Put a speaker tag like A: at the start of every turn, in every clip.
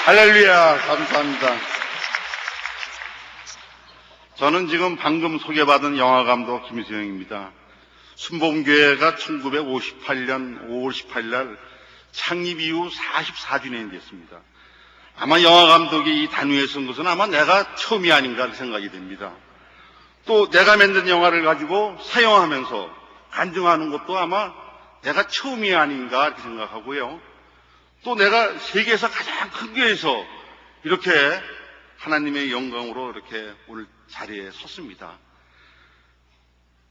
A: 할렐루야, 감사합니다. 저는 지금 방금 소개받은 영화감독 김수영입니다. 순복음교회가 1958년 5월 18일 날 창립 이후 44주년이 됐습니다. 아마 영화감독이 이 단위에 쓴 것은 아마 내가 처음이 아닌가 생각이 됩니다. 또 내가 만든 영화를 가지고 사용하면서 간증하는 것도 아마 내가 처음이 아닌가 이렇게 생각하고요. 또 내가 세계에서 가장 큰 교회에서 이렇게 하나님의 영광으로 이렇게 오늘 자리에 섰습니다.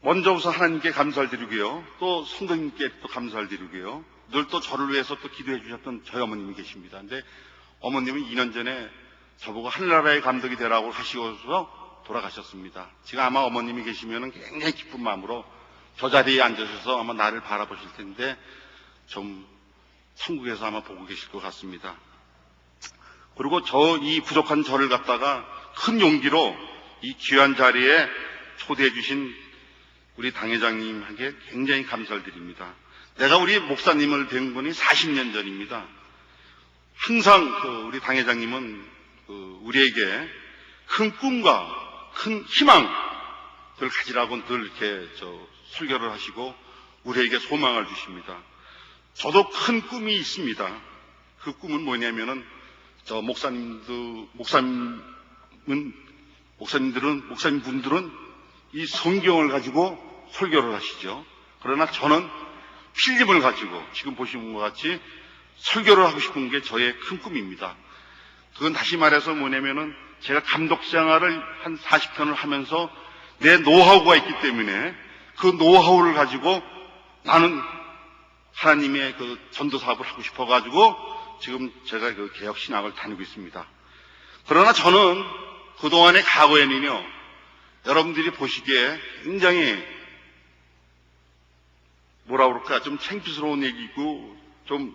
A: 먼저 우선 하나님께 감사를 드리고요. 또 성도님께 또 감사를 드리고요. 늘 또 저를 위해서 또 기도해 주셨던 저희 어머님이 계십니다. 근데 어머님은 2년 전에 저보고 하늘나라의 감독이 되라고 하시고서 돌아가셨습니다. 지금 아마 어머님이 계시면 굉장히 기쁜 마음으로 저 자리에 앉으셔서 아마 나를 바라보실 텐데 좀 천국에서 아마 보고 계실 것 같습니다. 그리고 이 부족한 저를 갖다가 큰 용기로 이 귀한 자리에 초대해 주신 우리 당회장님에게 굉장히 감사를 드립니다. 내가 우리 목사님을 뵌 분이 40년 전입니다. 항상 우리 당회장님은 우리에게 큰 꿈과 큰 희망을 가지라고 늘 이렇게 설교를 하시고 우리에게 소망을 주십니다. 저도 큰 꿈이 있습니다. 그 꿈은 뭐냐면은 목사님분들은 이 성경을 가지고 설교를 하시죠. 그러나 저는 필름을 가지고 지금 보시는 것 같이 설교를 하고 싶은 게 저의 큰 꿈입니다. 그건 다시 말해서 뭐냐면은 제가 감독 생활을 한 40편을 하면서 내 노하우가 있기 때문에 그 노하우를 가지고 나는 하나님의 그 전도 사업을 하고 싶어가지고 지금 제가 그 개혁 신학을 다니고 있습니다. 그러나 저는 그동안의 과거에는요, 여러분들이 보시기에 굉장히 뭐라 그럴까, 좀 창피스러운 얘기고, 좀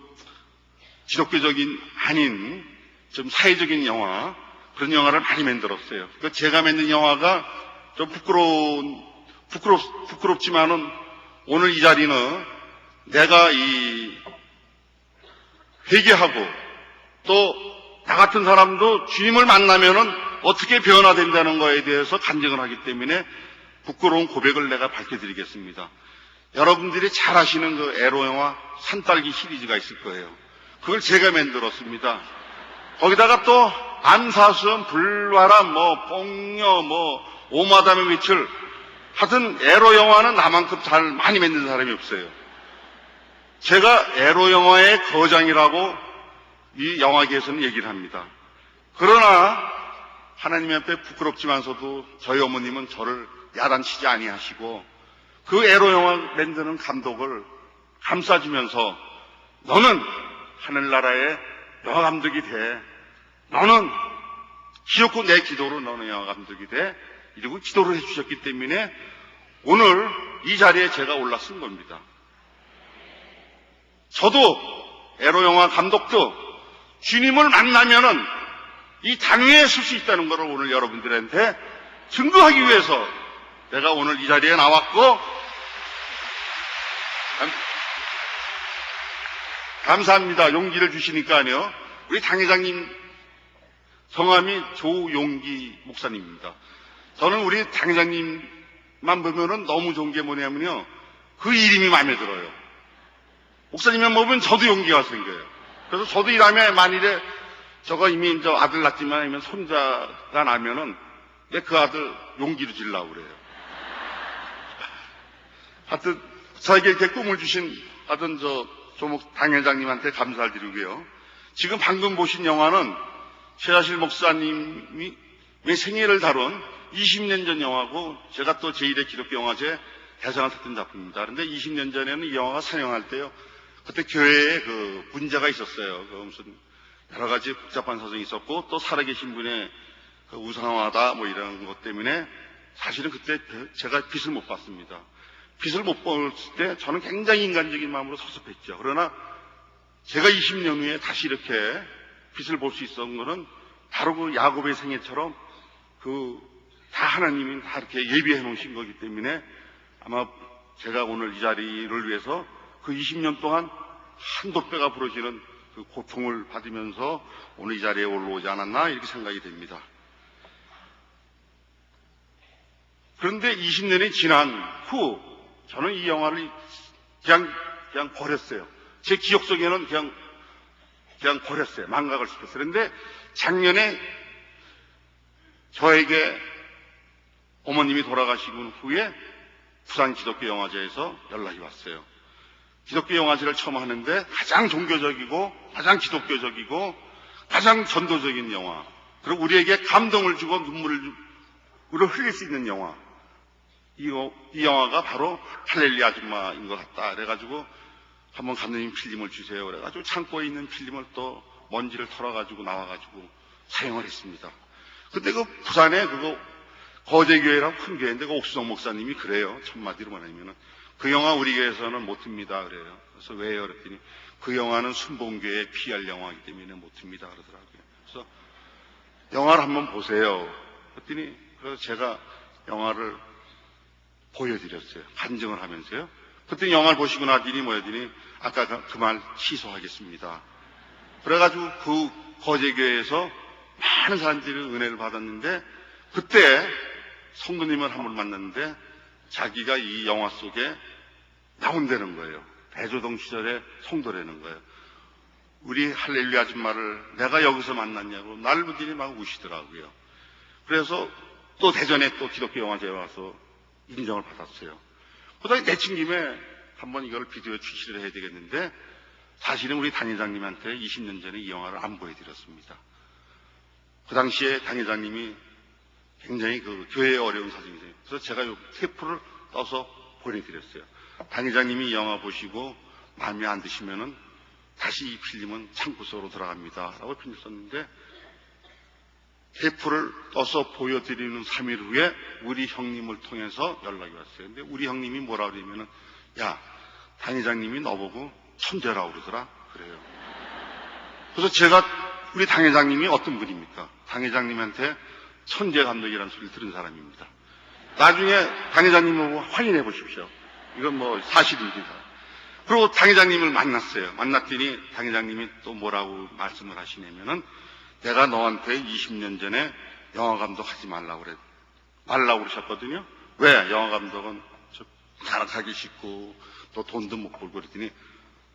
A: 기독교적인 아닌, 좀 사회적인 영화, 그런 영화를 많이 만들었어요. 그러니까 제가 만든 영화가 좀 부끄럽지만은 오늘 이 자리는 내가 회개하고 또 나 같은 사람도 주님을 만나면은 어떻게 변화된다는 거에 대해서 간증을 하기 때문에 부끄러운 고백을 내가 밝혀드리겠습니다. 여러분들이 잘 아시는 그 에로 영화 산딸기 시리즈가 있을 거예요. 그걸 제가 만들었습니다. 거기다가 또 암사슴, 불바람, 뽕녀, 오마담의 미칠, 하여튼 에로 영화는 나만큼 잘 많이 만든 사람이 없어요. 제가 에로 영화의 거장이라고 이 영화계에서는 얘기를 합니다. 그러나 하나님 앞에 부끄럽지만서도 저희 어머님은 저를 야단치지 아니하시고 그 에로 영화 만드는 감독을 감싸주면서 너는 하늘나라의 영화 감독이 돼. 너는 기어코 내 기도로 너는 영화 감독이 돼. 이러고 기도를 해주셨기 때문에 오늘 이 자리에 제가 올라선 겁니다. 저도 에로 영화 감독도 주님을 만나면은 이 단위에 설 수 있다는 것을 오늘 여러분들한테 증거하기 위해서 내가 오늘 이 자리에 나왔고, 감사합니다. 용기를 주시니까요. 우리 당회장님 성함이 조용기 목사님입니다. 저는 우리 당회장님만 보면은 너무 좋은 게 뭐냐면요, 그 이름이 마음에 들어요. 목사님만 보면 저도 용기가 생겨요. 그래서 저도 이 다음에 만일에 저거 이미 아들 낳지만 아니면 손자가 나면은 내 그 아들 용기로 지려고 그래요. 하여튼 저에게 이렇게 꿈을 주신 하여튼 조목 당회장님한테 감사를 드리고요. 지금 방금 보신 영화는 최하실 목사님이 생애를 다룬 20년 전 영화고, 제가 또 제1회 기독교 영화제 대상을 탔던 작품입니다. 그런데 20년 전에는 이 영화가 상영할 때요, 그때 교회에 그 문제가 있었어요. 그 무슨 여러 가지 복잡한 사정이 있었고, 또 살아계신 분의 그 우상화다 이런 것 때문에 사실은 그때 제가 빛을 못 봤습니다. 빛을 못 봤을 때 저는 굉장히 인간적인 마음으로 섭섭했죠. 그러나 제가 20년 후에 다시 이렇게 빛을 볼 수 있었던 것은 바로 그 야곱의 생애처럼 다 하나님이 다 이렇게 예비해 놓으신 거기 때문에 아마 제가 오늘 이 자리를 위해서 그 20년 동안 한도 뼈가 부러지는 그 고통을 받으면서 오늘 이 자리에 올라오지 않았나 이렇게 생각이 됩니다. 그런데 20년이 지난 후 저는 이 영화를 그냥 버렸어요. 제 기억 속에는 그냥 버렸어요. 망각을 시켰어요. 그런데 작년에 저에게 어머님이 돌아가시고 후에 부산 기독교 영화제에서 연락이 왔어요. 기독교 영화제를 처음 하는데 가장 종교적이고 가장 기독교적이고 가장 전도적인 영화, 그리고 우리에게 감동을 주고 눈물을 흘릴 수 있는 영화, 이 영화가 바로 할렐루야 아줌마인 것 같다. 그래가지고 한번 감독님 필름을 주세요. 그래가지고 창고에 있는 필름을 또 먼지를 털어가지고 나와가지고 사용을 했습니다. 근데 그 부산에 그거 거제교회라고 큰 교회인데 그 옥수정 목사님이 그래요. 첫마디로 말하면은 그 영화 우리 교회에서는 못 듭니다. 그래요. 그래서 왜요? 그랬더니 그 영화는 순복음교회 PR 영화이기 때문에 못 듭니다. 그러더라고요. 그래서 영화를 한번 보세요. 그랬더니 그래서 제가 영화를 보여드렸어요. 간증을 하면서요. 그때 영화를 보시고 나더니 뭐였더니 아까 그 말 취소하겠습니다. 그래가지고 그 거제교회에서 많은 사람들이 은혜를 받았는데 그때 성도님을 한 분 만났는데 자기가 이 영화 속에 나온다는 거예요. 대조동 시절에 성도라는 거예요. 우리 할렐루야 아줌마를 내가 여기서 만났냐고 날부들이 막 우시더라고요. 그래서 또 대전에 또 기독교 영화제에 와서 인정을 받았어요. 그러다 내친 김에 한번 이걸 비디오에 출시를 해야 되겠는데 사실은 우리 당회장님한테 20년 전에 이 영화를 안 보여드렸습니다. 그 당시에 당회장님이 굉장히 그 교회에 어려운 사정이세요. 그래서 제가 이 테이프를 떠서 보내드렸어요. 당회장님이 이 영화 보시고 마음에 안 드시면은 다시 이 필름은 창고 속으로 들어갑니다. 라고 편지 썼는데 테이프를 떠서 보여드리는 3일 후에 우리 형님을 통해서 연락이 왔어요. 근데 우리 형님이 뭐라 그러면은 야, 당회장님이 너보고 천재라고 그러더라. 그래요. 그래서 제가 우리 당회장님이 어떤 분입니까? 당회장님한테 천재 감독이라는 소리를 들은 사람입니다. 나중에 당회장님을 확인해 보십시오. 이건 뭐 사실입니다. 그리고 당회장님을 만났어요. 만났더니 당회장님이 또 뭐라고 말씀을 하시냐면은 내가 너한테 20년 전에 영화 감독 하지 말라고 그러셨거든요. 왜? 영화 감독은 가락하기 쉽고 또 돈도 못 벌고 그랬더니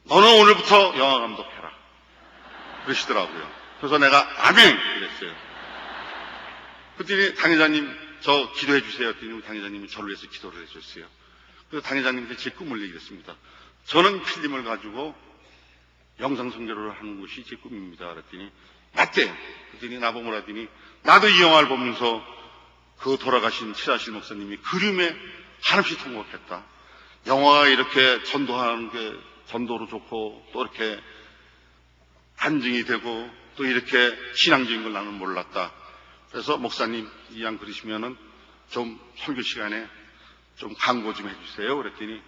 A: 너는 오늘부터 영화 감독 해라. 그러시더라고요. 그래서 내가 아멘! 그랬어요. 그랬더니 당회장님 저 기도해 주세요. 그랬더니 당회장님이 저를 위해서 기도를 해줬어요. 그래서 당회장님한테 제 꿈을 얘기했습니다. 저는 필름을 가지고 영상 선교를 하는 것이 제 꿈입니다. 그랬더니 맞대. 그랬더니 나보고 뭐라더니 나도 이 영화를 보면서 그 돌아가신 최하실 목사님이 그림에 한없이 통곡했다. 영화가 이렇게 전도하는 게 전도로 좋고 또 이렇게 간증이 되고 또 이렇게 신앙적인 걸 나는 몰랐다. 그래서 목사님 이 양 그러시면은 좀 설교 시간에 좀 강고 좀 해주세요. 그랬더니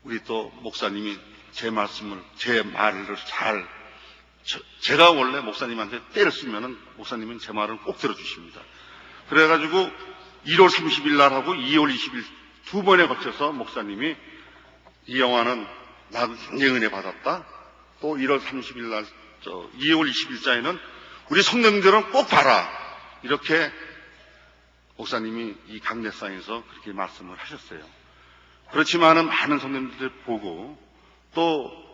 A: 우리 또 목사님이 제 말을 잘 제가 원래 목사님한테 때를 쓰면은 목사님은 제 말을 꼭 들어주십니다. 그래가지고 1월 30일 날하고 2월 20일 두 번에 거쳐서 목사님이 이 영화는 나도 굉장히 은혜 받았다. 또 1월 30일 날 2월 20일자에는 우리 성도님들은 꼭 봐라. 이렇게 목사님이 이 강대상에서 그렇게 말씀을 하셨어요. 그렇지만은 많은 성도님들 보고 또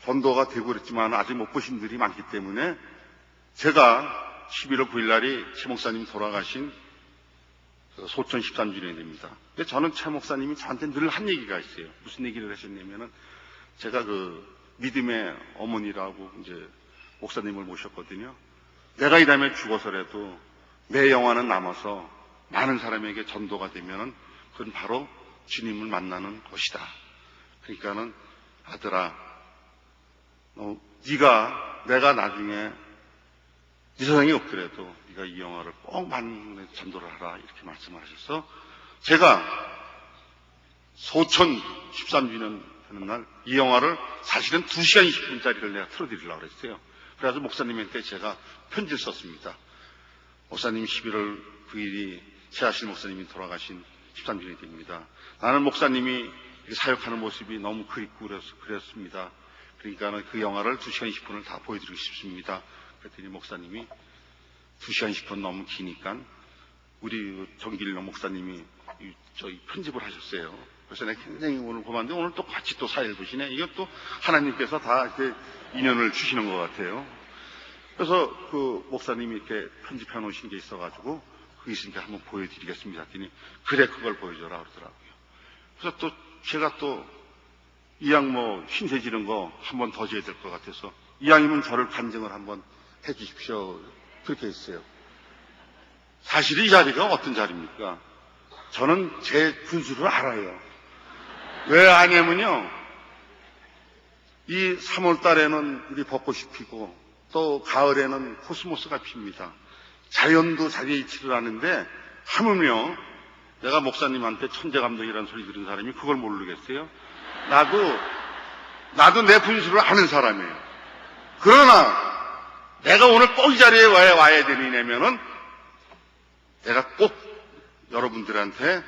A: 전도가 되고 그랬지만 아직 못 보신 분들이 많기 때문에 제가 11월 9일 날이 최 목사님 돌아가신 소천 13주년이 됩니다. 근데 저는 최 목사님이 저한테 늘 한 얘기가 있어요. 무슨 얘기를 하셨냐면은 제가 그 믿음의 어머니라고 이제 목사님을 모셨거든요. 내가 이 다음에 죽어서라도 내 영화는 남아서 많은 사람에게 전도가 되면은 그건 바로 주님을 만나는 것이다. 그러니까는 아들아, 내가 나중에 이 세상에 없더라도 네가 이 영화를 꼭 많은 전도를 하라 이렇게 말씀을 하셔서 제가 소천 13주년 되는 날 이 영화를 사실은 2시간 20분짜리를 내가 틀어드리려고 그랬어요. 그래서 목사님한테 제가 편지를 썼습니다. 목사님 11월 9일이 최하실 목사님이 돌아가신 13주년이 됩니다. 나는 목사님이 사역하는 모습이 너무 그립고 그랬습니다. 그러니까 그 영화를 2시간 20분을 다 보여드리고 싶습니다. 그랬더니 목사님이 2시간 10분 너무 기니까 우리 정길로 목사님이 저희 편집을 하셨어요. 그래서 내가 굉장히 오늘 고맙는데 오늘 또 같이 또 사회를 보시네. 이것도 하나님께서 다 이렇게 인연을 주시는 것 같아요. 그래서 그 목사님이 이렇게 편집해 놓으신 게 있어가지고 그게 있으니까 한번 보여드리겠습니다. 했더니 그래 그걸 보여줘라 그러더라고요. 그래서 또 제가 또 이왕 뭐 신세 지는 거 한 번 더 줘야 될 것 같아서 이왕이면 저를 간증을 한번 해 주십시오. 그렇게 했어요. 사실 이 자리가 어떤 자리입니까? 저는 제 분수를 알아요. 왜 아냐면요. 이 3월 달에는 우리 벚꽃이 피고 또 가을에는 코스모스가 핍니다. 자연도 자기의 이치를 하는데 하물며 내가 목사님한테 천재감독이라는 소리 들은 사람이 그걸 모르겠어요. 나도 내 분수를 아는 사람이에요. 그러나 내가 오늘 꼭 이 자리에 와야 되느냐면은 내가 꼭 여러분들한테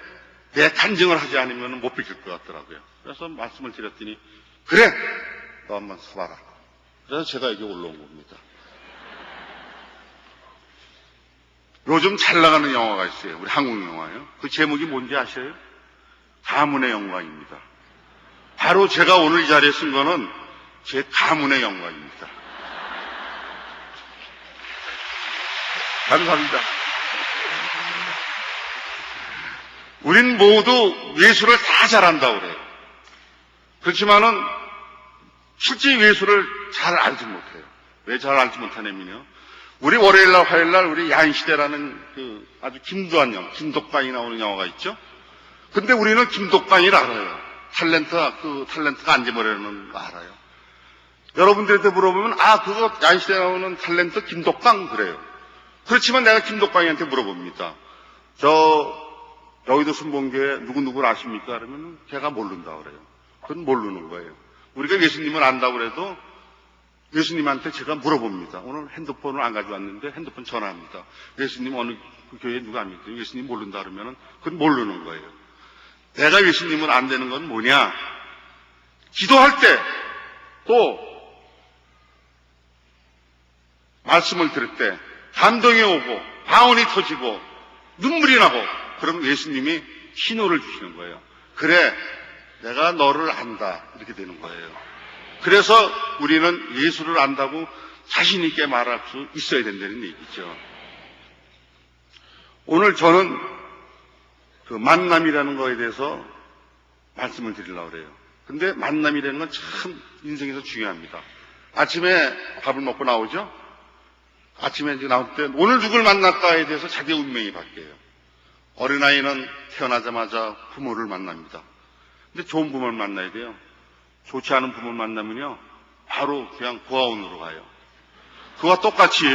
A: 내 간증을 하지 않으면 못 비킬 것 같더라고요. 그래서 말씀을 드렸더니 그래 너 한번 서봐라. 그래서 제가 여기 올라온 겁니다. 요즘 잘 나가는 영화가 있어요. 우리 한국 영화요. 그 제목이 뭔지 아셔요? 가문의 영광입니다. 바로 제가 오늘 이 자리에 쓴 거는 제 가문의 영광입니다. 감사합니다. 우린 모두 예술을 다 잘한다고 그래요. 그렇지만은 실제 예술을 잘 알지 못해요. 왜 잘 알지 못하냐면요. 우리 월요일날 화요일날 우리 야인시대라는 그 아주 김두한 영화, 김독방이 나오는 영화가 있죠. 근데 우리는 김독방이를 알아요. 탤런트가 안지모라는 거 알아요. 여러분들한테 물어보면 그거 야인시대에 나오는 탤런트 김독방 그래요. 그렇지만 내가 김독방이한테 물어봅니다. 여의도 순봉교회 누구누구를 아십니까? 그러면 걔가 모른다 그래요. 그건 모르는 거예요. 우리가 예수님을 안다고 그래도 예수님한테 제가 물어봅니다. 오늘 핸드폰을 안 가져왔는데 핸드폰 전화합니다. 예수님 어느 그 교회에 누가 압니까? 예수님 모른다 그러면 그건 모르는 거예요. 내가 예수님을 안 되는 건 뭐냐? 기도할 때 또 말씀을 들을 때 감동이 오고 방언이 터지고 눈물이 나고 그럼 예수님이 신호를 주시는 거예요. 그래 내가 너를 안다 이렇게 되는 거예요. 그래서 우리는 예수를 안다고 자신 있게 말할 수 있어야 된다는 얘기죠. 오늘 저는 그 만남이라는 거에 대해서 말씀을 드리려고 그래요. 근데 만남이라는 건 참 인생에서 중요합니다. 아침에 밥을 먹고 나오죠? 아침에 이제 나올 때 오늘 누굴 만날까에 대해서 자기의 운명이 바뀌어요. 어린아이는 태어나자마자 부모를 만납니다. 근데 좋은 부모를 만나야 돼요. 좋지 않은 부모를 만나면요, 바로 그냥 고아원으로 가요. 그와 똑같이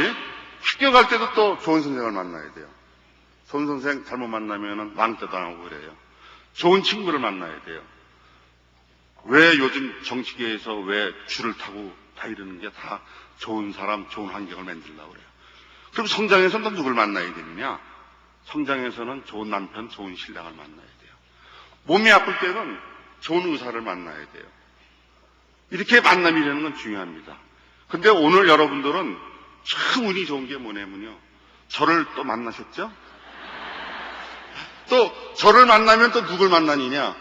A: 학교 갈 때도 또 좋은 선생을 만나야 돼요. 좋은 선생 잘못 만나면 왕따 당하고 그래요. 좋은 친구를 만나야 돼요. 왜 요즘 정치계에서 왜 줄을 타고 다 이러는 게 다 좋은 사람, 좋은 환경을 만들려고 그래요. 그럼 성장에서는 누굴 만나야 되느냐? 성장에서는 좋은 남편, 좋은 신랑을 만나야 돼요. 몸이 아플 때는 좋은 의사를 만나야 돼요. 이렇게 만남이라는 건 중요합니다. 근데 오늘 여러분들은 참 운이 좋은 게 뭐냐면요. 저를 또 만나셨죠? 또 저를 만나면 또 누굴 만나느냐?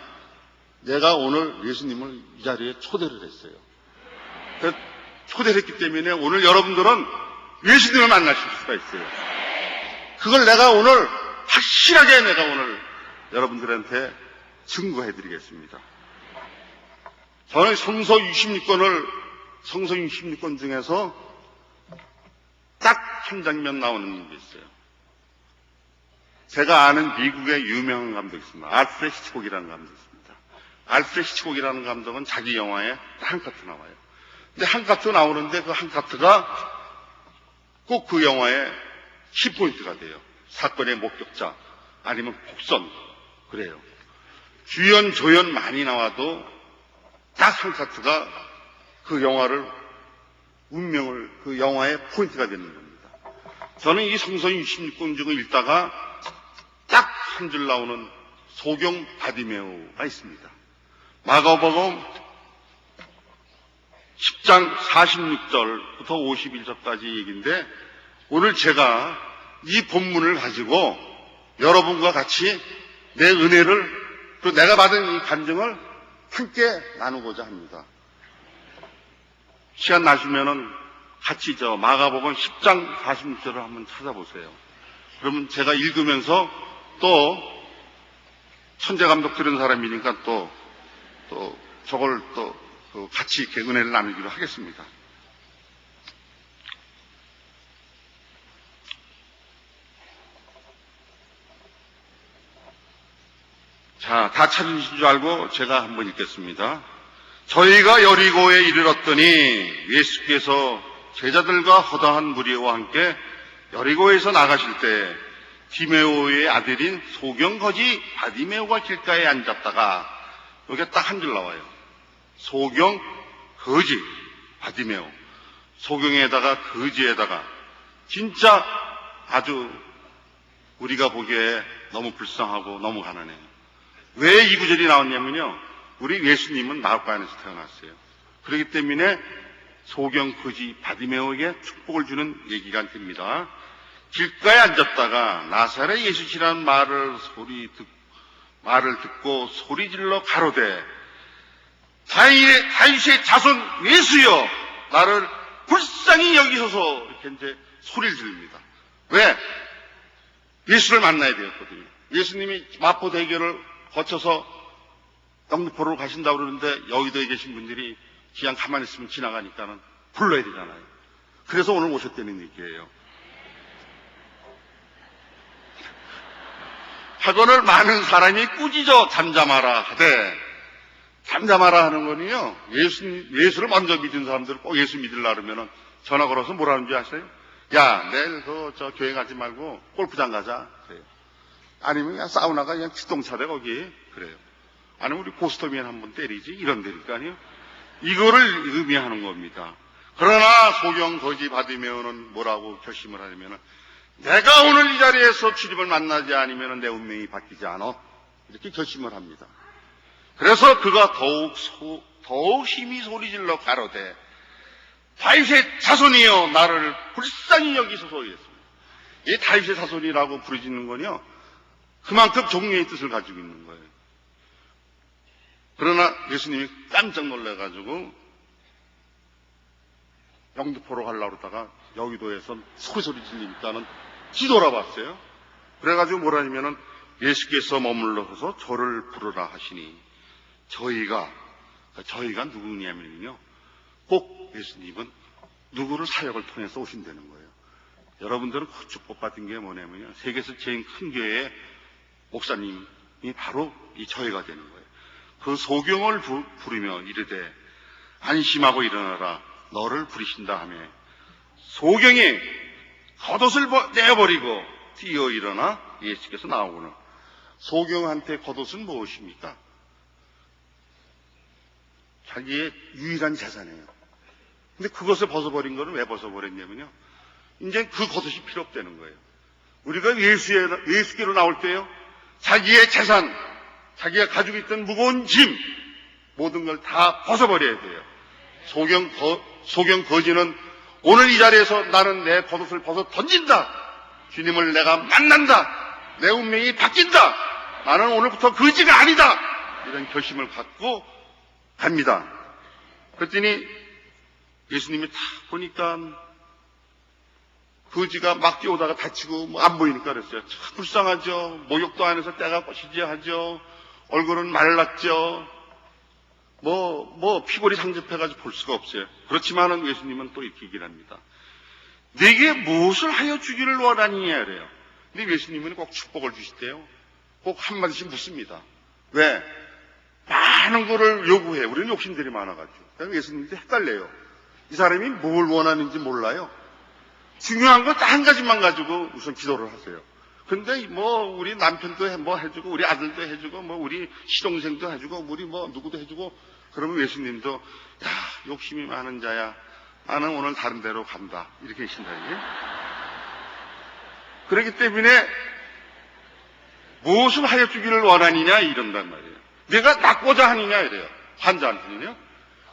A: 내가 오늘 예수님을 이 자리에 초대를 했어요. 초대를 했기 때문에 오늘 여러분들은 예수님을 만나실 수가 있어요. 그걸 내가 오늘 확실하게 내가 오늘 여러분들한테 증거해 드리겠습니다. 저는 성서 66권 중에서 딱 한 장면 나오는 게 있어요. 제가 아는 미국의 유명한 감독이 있습니다. 알프레드 히치콕이라는 감독이 있습니다. 알프레드 히치콕이라는 감독은 자기 영화에 한 카트 나와요. 근데 한 카트 나오는데 그 한 카트가 꼭 그 영화의 키포인트가 돼요. 사건의 목격자 아니면 곡선 그래요. 주연 조연 많이 나와도 딱 한 카트가 그 영화를 운명을 그 영화의 포인트가 되는 겁니다. 저는 이 성서 66권 중을 읽다가 딱 한 줄 나오는 소경 바디메오가 있습니다. 마가복음 10장 46절부터 51절까지 얘기인데, 오늘 제가 이 본문을 가지고 여러분과 같이 내 은혜를, 또 내가 받은 이 간증을 함께 나누고자 합니다. 시간 나시면은 같이 마가복음 10장 46절을 한번 찾아보세요. 그러면 제가 읽으면서 또 천재감독 들은 사람이니까 또 저걸 또 같이 이렇게 은혜를 나누기로 하겠습니다. 자, 다 찾으신 줄 알고 제가 한번 읽겠습니다. 저희가 여리고에 이르렀더니 예수께서 제자들과 허다한 무리와 함께 여리고에서 나가실 때 디메오의 아들인 소경거지 바디메오가 길가에 앉았다가, 여기가 딱 한 줄 나와요. 소경거지 바디메오. 소경에다가 거지에다가 진짜 아주 우리가 보기에 너무 불쌍하고 너무 가난해요. 왜 이 구절이 나왔냐면요, 우리 예수님은 나홀가에서 태어났어요. 그렇기 때문에 소경 거지 바디메오에게 축복을 주는 얘기가 됩니다. 길가에 앉았다가 나사렛 예수시라는 말을 듣고 소리질러 가로되 다윗의 자손 예수여 나를 불쌍히 여기소서, 이렇게 이제 소리를 지릅니다. 왜? 예수를 만나야 되었거든요. 예수님이 마포 대교를 거쳐서 영등포로 가신다고 그러는데 여의도에 계신 분들이 그냥 가만히 있으면 지나가니까는 불러야 되잖아요. 그래서 오늘 오셨다는 얘기예요. 학원을 많은 사람이 꾸짖어 잠잠하라 하되, 잠잠하라 하는 거는요, 예수를 먼저 믿은 사람들 꼭 예수 믿으려고 그러면은 전화 걸어서 뭐라는 줄 아세요? 야, 내일 저 교회 가지 말고 골프장 가자. 그래요. 아니면 그냥 사우나가 그냥 기동차대 거기. 그래요. 아니면 우리 고스톱이나 한번 때리지. 이런 데니까요. 이거를 의미하는 겁니다. 그러나 소경 거지 받으면은 뭐라고 결심을 하냐면은, 내가 오늘 이 자리에서 주님을 만나지 않으면 내 운명이 바뀌지 않아. 이렇게 결심을 합니다. 그래서 그가 더욱 힘이 소리질러 가로되 다윗의 자손이여 나를 불쌍히 여기소서 했습니다. 이 다윗의 자손이라고 부르짖는 건요, 그만큼 종류의 뜻을 가지고 있는 거예요. 그러나 예수님이 깜짝 놀라가지고 영등포로 가려고 그러다가 여의도에서 소리 질리니까는 뒤돌아봤어요. 그래가지고 뭐라냐면은 예수께서 머물러서 저를 부르라 하시니, 저희가 누구냐면요, 꼭 예수님은 누구를 사역을 통해서 오신다는 거예요. 여러분들은 그 축복받은 게 뭐냐면요, 세계에서 제일 큰 교회의 목사님이 바로 이 저희가 되는 거예요. 그 소경을 부르며 이르되 안심하고 일어나라 너를 부르신다 하며, 소경이 겉옷을 내어버리고 뛰어 일어나 예수께서 나오고는, 소경한테 겉옷은 무엇입니까? 자기의 유일한 재산이에요. 근데 그것을 벗어버린 거는 왜 벗어버렸냐면요, 이제 그 겉옷이 필요 없다는 거예요. 우리가 예수께로 나올 때요, 자기의 재산, 자기가 가지고 있던 무거운 짐, 모든 걸 다 벗어버려야 돼요. 소경 거지는 오늘 이 자리에서 나는 내 겉옷을 벗어 던진다. 주님을 내가 만난다. 내 운명이 바뀐다. 나는 오늘부터 거지가 아니다. 이런 결심을 갖고 갑니다. 그랬더니 예수님이 딱 보니까 거지가 막 뛰어오다가 다치고 안 보이니까 그랬어요. 참 불쌍하죠. 목욕도 안 해서 때가 꼬시지 하죠. 얼굴은 말랐죠. 피골이 상접해가지고 볼 수가 없어요. 그렇지만은 예수님은 또 이렇게 얘기를 합니다. 내게 무엇을 하여 주기를 원하느냐 그래요. 근데 예수님은 꼭 축복을 주시대요. 꼭 한마디씩 묻습니다. 왜? 많은 거를 요구해. 우리는 욕심들이 많아가지고. 그래서 예수님도 헷갈려요. 이 사람이 뭘 원하는지 몰라요. 중요한 건 딱 한 가지만 가지고 우선 기도를 하세요. 근데 우리 남편도 해주고, 우리 아들도 해주고, 우리 시동생도 해주고, 우리 누구도 해주고, 그러면 예수님도, 야, 욕심이 많은 자야. 나는 오늘 다른 데로 간다. 이렇게 하신다, 이게. 그렇기 때문에, 무엇을 하여 주기를 원하느냐, 이런단 말이에요. 내가 낫고자 하느냐, 이래요. 환자한테는요.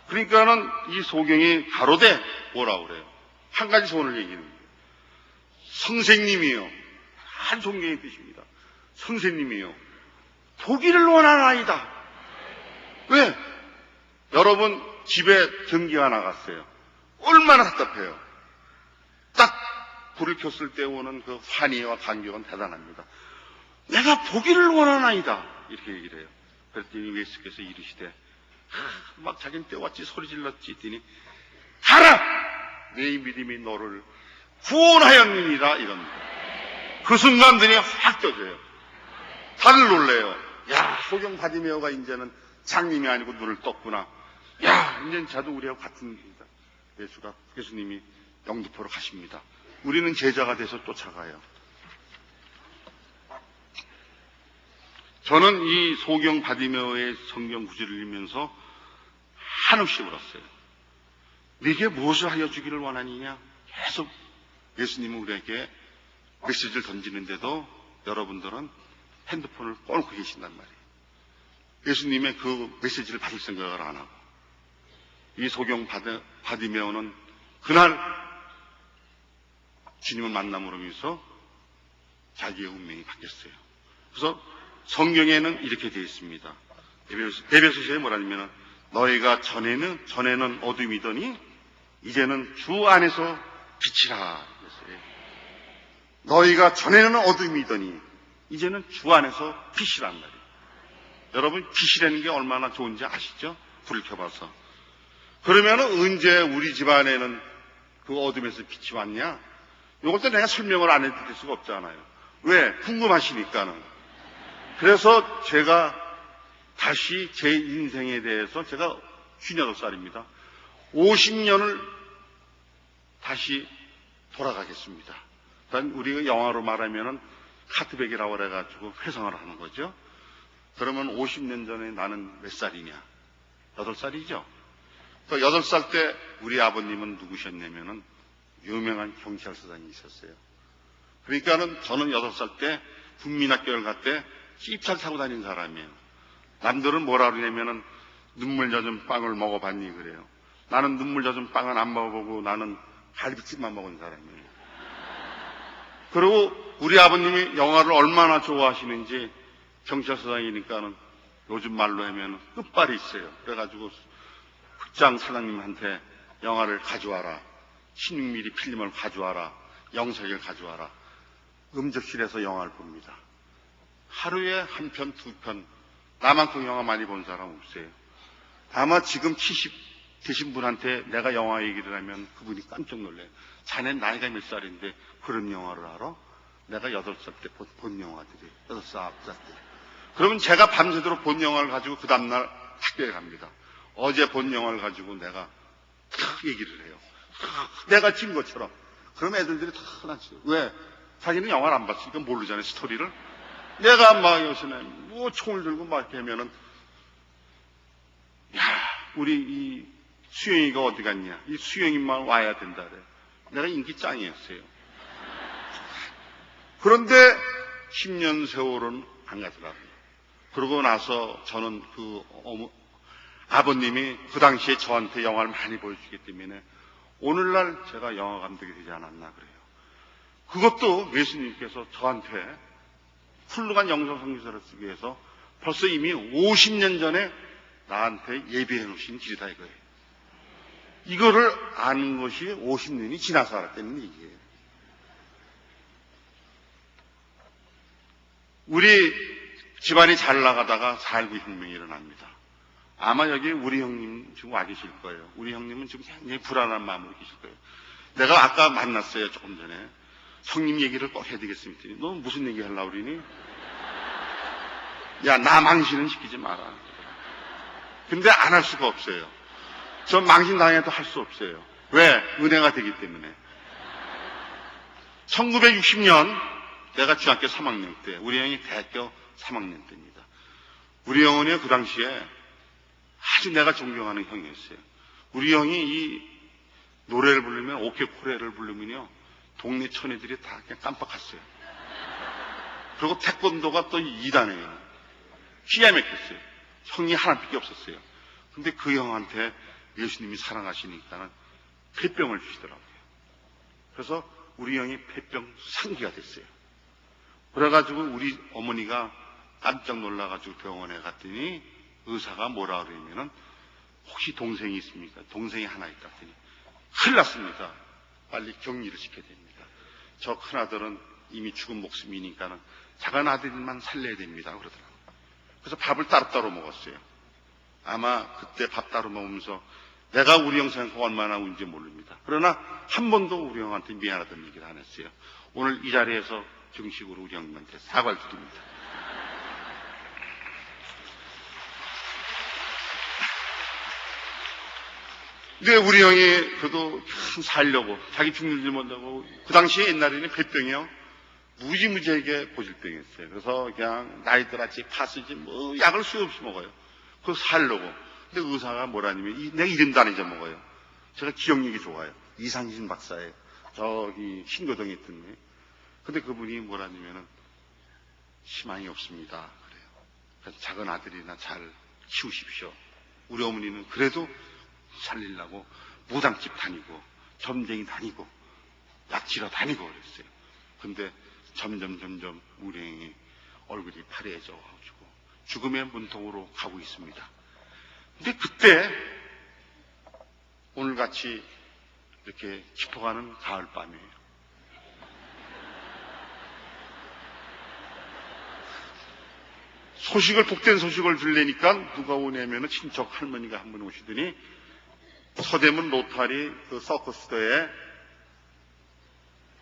A: 그러니까는 이 소경이 가로되 뭐라고 그래요? 한 가지 소원을 얘기하는 거예요. 선생님이요. 한 존경의 뜻입니다. 선생님이요. 보기를 원하나이다. 왜? 여러분 집에 전기가 나갔어요. 얼마나 답답해요. 딱 불을 켰을 때 오는 그 환희와 감격은 대단합니다. 내가 보기를 원하나이다. 이렇게 얘기를 해요. 그랬더니 예수께서 이르시되 막 자기는 때왔지 소리 질렀지 했더니 가라! 내 믿음이 너를 구원하였느니라 이럽니다. 그 순간 눈이 확 떠져요. 다들 놀래요. 야, 소경 바디메오가 이제는 장님이 아니고 눈을 떴구나. 야, 이제는 자도 우리하고 같은 길이다. 예수님이 영등포로 가십니다. 우리는 제자가 돼서 쫓아가요. 저는 이 소경 바디메오의 성경 구절을 읽으면서 한없이 울었어요. 네게 무엇을 하여 주기를 원하느냐? 계속 예수님은 우리에게 메시지를 던지는데도 여러분들은 핸드폰을 꺼놓고 계신단 말이에요. 예수님의 그 메시지를 받을 생각을 안 하고 이 소경 바디메오는 그날 주님을 만남으로 인해서 자기의 운명이 바뀌었어요. 그래서 성경에는 이렇게 되어 있습니다. 에베소서에 뭐라냐면 너희가 전에는 어둠이더니 이제는 주 안에서 빛이라 그랬어요. 너희가 전에는 어둠이더니 이제는 주 안에서 빛이란 말이에요. 여러분 빛이라는 게 얼마나 좋은지 아시죠? 불을 켜봐서. 그러면 언제 우리 집안에는 그 어둠에서 빛이 왔냐? 이것도 내가 설명을 안 해드릴 수가 없잖아요. 왜? 궁금하시니까는. 그래서 제가 다시 제 인생에 대해서 제가 58살입니다. 50년을 다시 돌아가겠습니다. 우리가 영화로 말하면은 카트백이라고 그래가지고 회상을 하는 거죠. 그러면 50년 전에 나는 몇 살이냐? 8살이죠. 그 8살 때 우리 아버님은 누구셨냐면은 유명한 경찰서장이 있었어요. 그러니까는 저는 8살 때 국민학교를 갈 때 찝살 타고 다닌 사람이에요. 남들은 뭐라 그러냐면은 눈물 젖은 빵을 먹어봤니 그래요. 나는 눈물 젖은 빵은 안 먹어보고 나는 갈비찜만 먹은 사람이에요. 그리고 우리 아버님이 영화를 얼마나 좋아하시는지 경찰서장이니까는 요즘 말로 하면 끝발이 있어요. 그래가지고 극장 사장님한테 영화를 가져와라. 16mm 필름을 가져와라. 영상을 가져와라. 음접실에서 영화를 봅니다. 하루에 한 편, 두 편. 나만큼 영화 많이 본 사람 없어요. 아마 지금 70 되신 분한테 내가 영화 얘기를 하면 그분이 깜짝 놀래요. 자네 나이가 몇 살인데 그런 영화를 알아? 내가 8살 때 본 영화들이 8살, 9살 때. 그러면 제가 밤새도록 본 영화를 가지고 그 다음날 학교에 갑니다. 어제 본 영화를 가지고 내가 탁 얘기를 해요. 내가 찐 것처럼. 그럼 애들이 다 하나씩. 왜? 자기는 영화를 안 봤으니까 모르잖아요, 스토리를. 내가 막 요새는 뭐 총을 들고 막 이렇게 하면은, 야, 우리 이 수영이가 어디 갔냐? 이 수영이만 와야 된다 그래. 내가 인기 짱이었어요. 그런데 10년 세월은 안 가더라고요. 그러고 나서 저는 아버님이 그 당시에 저한테 영화를 많이 보여주기 때문에 오늘날 제가 영화 감독이 되지 않았나 그래요. 그것도 예수님께서 저한테 훌륭한 영상 성기서를 쓰기 위해서 벌써 이미 50년 전에 나한테 예비해 놓으신 길이다 이거예요. 이거를 아는 것이 50년이 지나서 알았다는 얘기예요. 우리 집안이 잘 나가다가 4.19 혁명이 일어납니다. 아마 여기 우리 형님 지금 와 계실 거예요. 우리 형님은 지금 굉장히 불안한 마음으로 계실 거예요. 내가 아까 만났어요, 조금 전에. 성님 얘기를 꼭 해야 되겠습니다. 너 무슨 얘기 하려고 그러니? 야, 나 망신은 시키지 마라. 근데 안 할 수가 없어요. 전 망신 당해도 할 수 없어요. 왜? 은혜가 되기 때문에. 1960년 내가 중학교 3학년 때, 우리 형이 대학교 3학년 때입니다. 우리 형은 그 당시에 아주 내가 존경하는 형이었어요. 우리 형이 이 노래를 부르면, 오케 코레를 부르면요, 동네 처녀들이 다 그냥 깜빡했어요. 그리고 태권도가 또 2단이에요. 기가 막혔어요. 형이 하나밖에 없었어요. 근데 그 형한테 예수님이 사랑하시니까는 폐병을 주시더라고요. 그래서 우리 형이 폐병 상기가 됐어요. 그래가지고 우리 어머니가 깜짝 놀라가지고 병원에 갔더니 의사가 뭐라 그러냐면은 혹시 동생이 있습니까? 동생이 하나 있다 했더니 큰일 났습니다. 빨리 격리를 시켜야 됩니다. 저 큰아들은 이미 죽은 목숨이니까는 작은 아들만 살려야 됩니다. 그러더라고요. 그래서 밥을 따로따로 먹었어요. 아마 그때 밥 따로 먹으면서 내가 우리 형 생각하고 얼마나 운지 모릅니다. 그러나 한 번도 우리 형한테 미안하다는 얘기를 안 했어요. 오늘 이 자리에서 정식으로 우리 형님한테 사과를 드립니다. 근데 우리 형이 그래도 참 살려고 자기 죽는 줄 못하고 그 당시에 옛날에는 폐병이요 무지무지하게 고질병이었어요. 그래서 그냥 나이들아치 파스지 뭐 약을 수없이 먹어요. 그거 살려고. 근데 의사가 뭐라냐면 내가 이름도 안 잊어먹어요. 제가 기억력이 좋아요. 이상진 박사예요. 저기 신교동에 있던 거예요. 근데 그분이 뭐라냐면은 희망이 없습니다. 그래요. 그래서 작은 아들이나 잘 키우십시오. 우리 어머니는 그래도 살리려고 무당집 다니고 점쟁이 다니고 약지러 다니고 그랬어요. 근데 점점 우리 형이 얼굴이 파래져 가지고 죽음의 문통으로 가고 있습니다. 근데 그때 오늘같이 이렇게 깊어가는 가을밤이에요. 복된 소식을 들으니까 누가 오냐면은 친척 할머니가 한 분 오시더니 서대문 로타리 그 서커스터에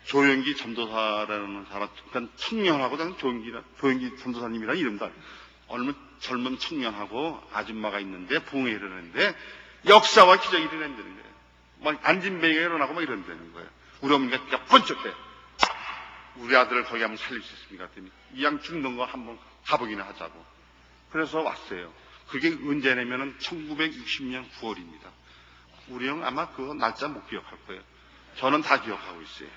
A: 조영기 전도사라는 사람, 그러니까 청년하고 조영기 전도사님이라는 이름도 얼마 젊은 청년하고 아줌마가 있는데 부흥회를 하는데 역사와 기적이 일어난다는 거예요. 막 안진뱅이가 일어나고 막 이런다는 거예요. 우리 어머니가 번쩍해. 우리 아들을 거기 한번 살릴 수 있습니까? 했더니 이 양 죽는 거 한번 가보기나 하자고. 그래서 왔어요. 그게 언제냐면은 1960년 9월입니다. 우리 형 아마 그 날짜 못 기억할 거예요. 저는 다 기억하고 있어요.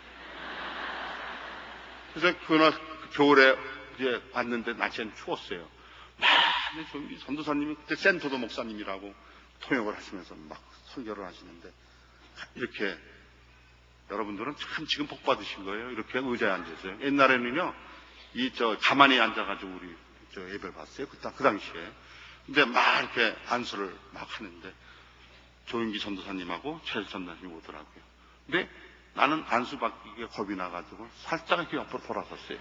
A: 그래서 그날 겨울에 이제 왔는데 날씨는 추웠어요. 막 전도사님이 그때 센터도 목사님이라고 통역을 하시면서 막 설교를 하시는데 이렇게 여러분들은 참 지금 복 받으신 거예요. 이렇게 의자에 앉으세요. 옛날에는요 가만히 앉아가지고 우리 예배를 봤어요. 그 당시에. 근데 막 이렇게 안수를 막 하는데 조영기 전도사님하고 최 전도사님이 오더라고요. 근데 나는 안수 받기에 겁이 나가지고 살짝 이렇게 옆으로 돌아섰어요.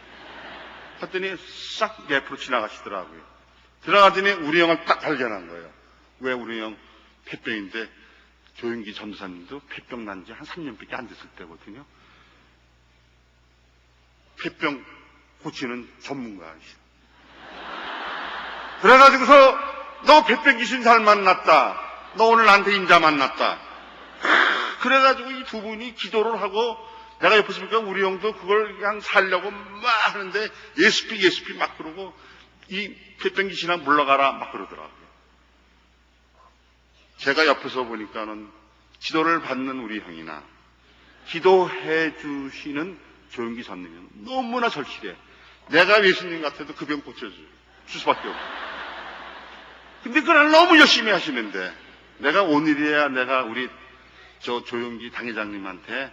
A: 그랬더니 싹 옆으로 지나가시더라고요. 들어가더니 우리 형을 딱 발견한 거예요. 왜 우리 형 폐병인데 조영기 전도사님도 폐병 난 지 한 3년밖에 안 됐을 때거든요. 폐병 고치는 전문가이시죠. 그래가지고서 너 폐병 귀신 잘 만났다. 너 오늘 나한테 인자 만났다. 그래가지고 이 두 분이 기도를 하고 내가 옆에서 보니까 우리 형도 그걸 그냥 살려고 막 하는데 예수피 막 그러고 이 폐병 귀신아 물러가라 막 그러더라고요. 제가 옆에서 보니까는 기도를 받는 우리 형이나 기도해 주시는 조영기 전님은 너무나 절실해. 내가 예수님 같아도 그 병 고쳐줄 수밖에 없어. 근데 그걸 너무 열심히 하시는데 내가 오늘이야 내가 우리 조영기 당회장님한테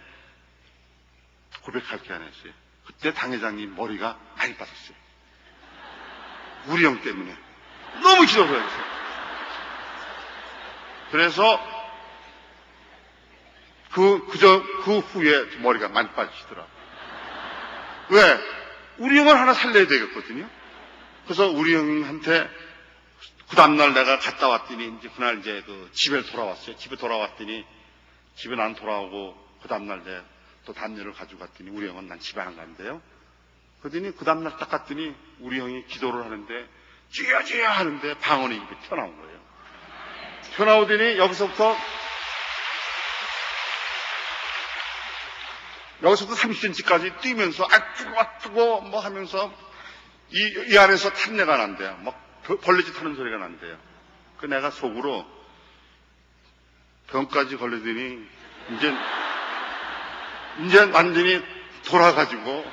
A: 고백할 게 하나 있어요. 그때 당회장님 머리가 많이 빠졌어요. 우리 형 때문에 너무 기도를 했어요. 그래서 그 후에 머리가 많이 빠지시더라고요. 왜? 우리 형을 하나 살려야 되겠거든요. 그래서 우리 형한테 그 다음날 내가 갔다 왔더니 이제 그날 이제 집에 돌아왔어요. 집에 돌아왔더니 집에 난 돌아오고 그 다음날 내가 또 담요를 가지고 갔더니 우리 형은 난 집에 안 간대요. 그러더니 그 다음날 딱 갔더니 우리 형이 기도를 하는데 주여 주여 하는데 방언이 입에 튀어나온 거예요. 튀어나오더니 여기서부터 30cm까지 뛰면서 아프고 뭐 하면서 이 안에서 탄내가 난대요. 막 벌레짓 하는 소리가 난대요. 그 내가 속으로 병까지 걸리더니 이제 완전히 돌아가지고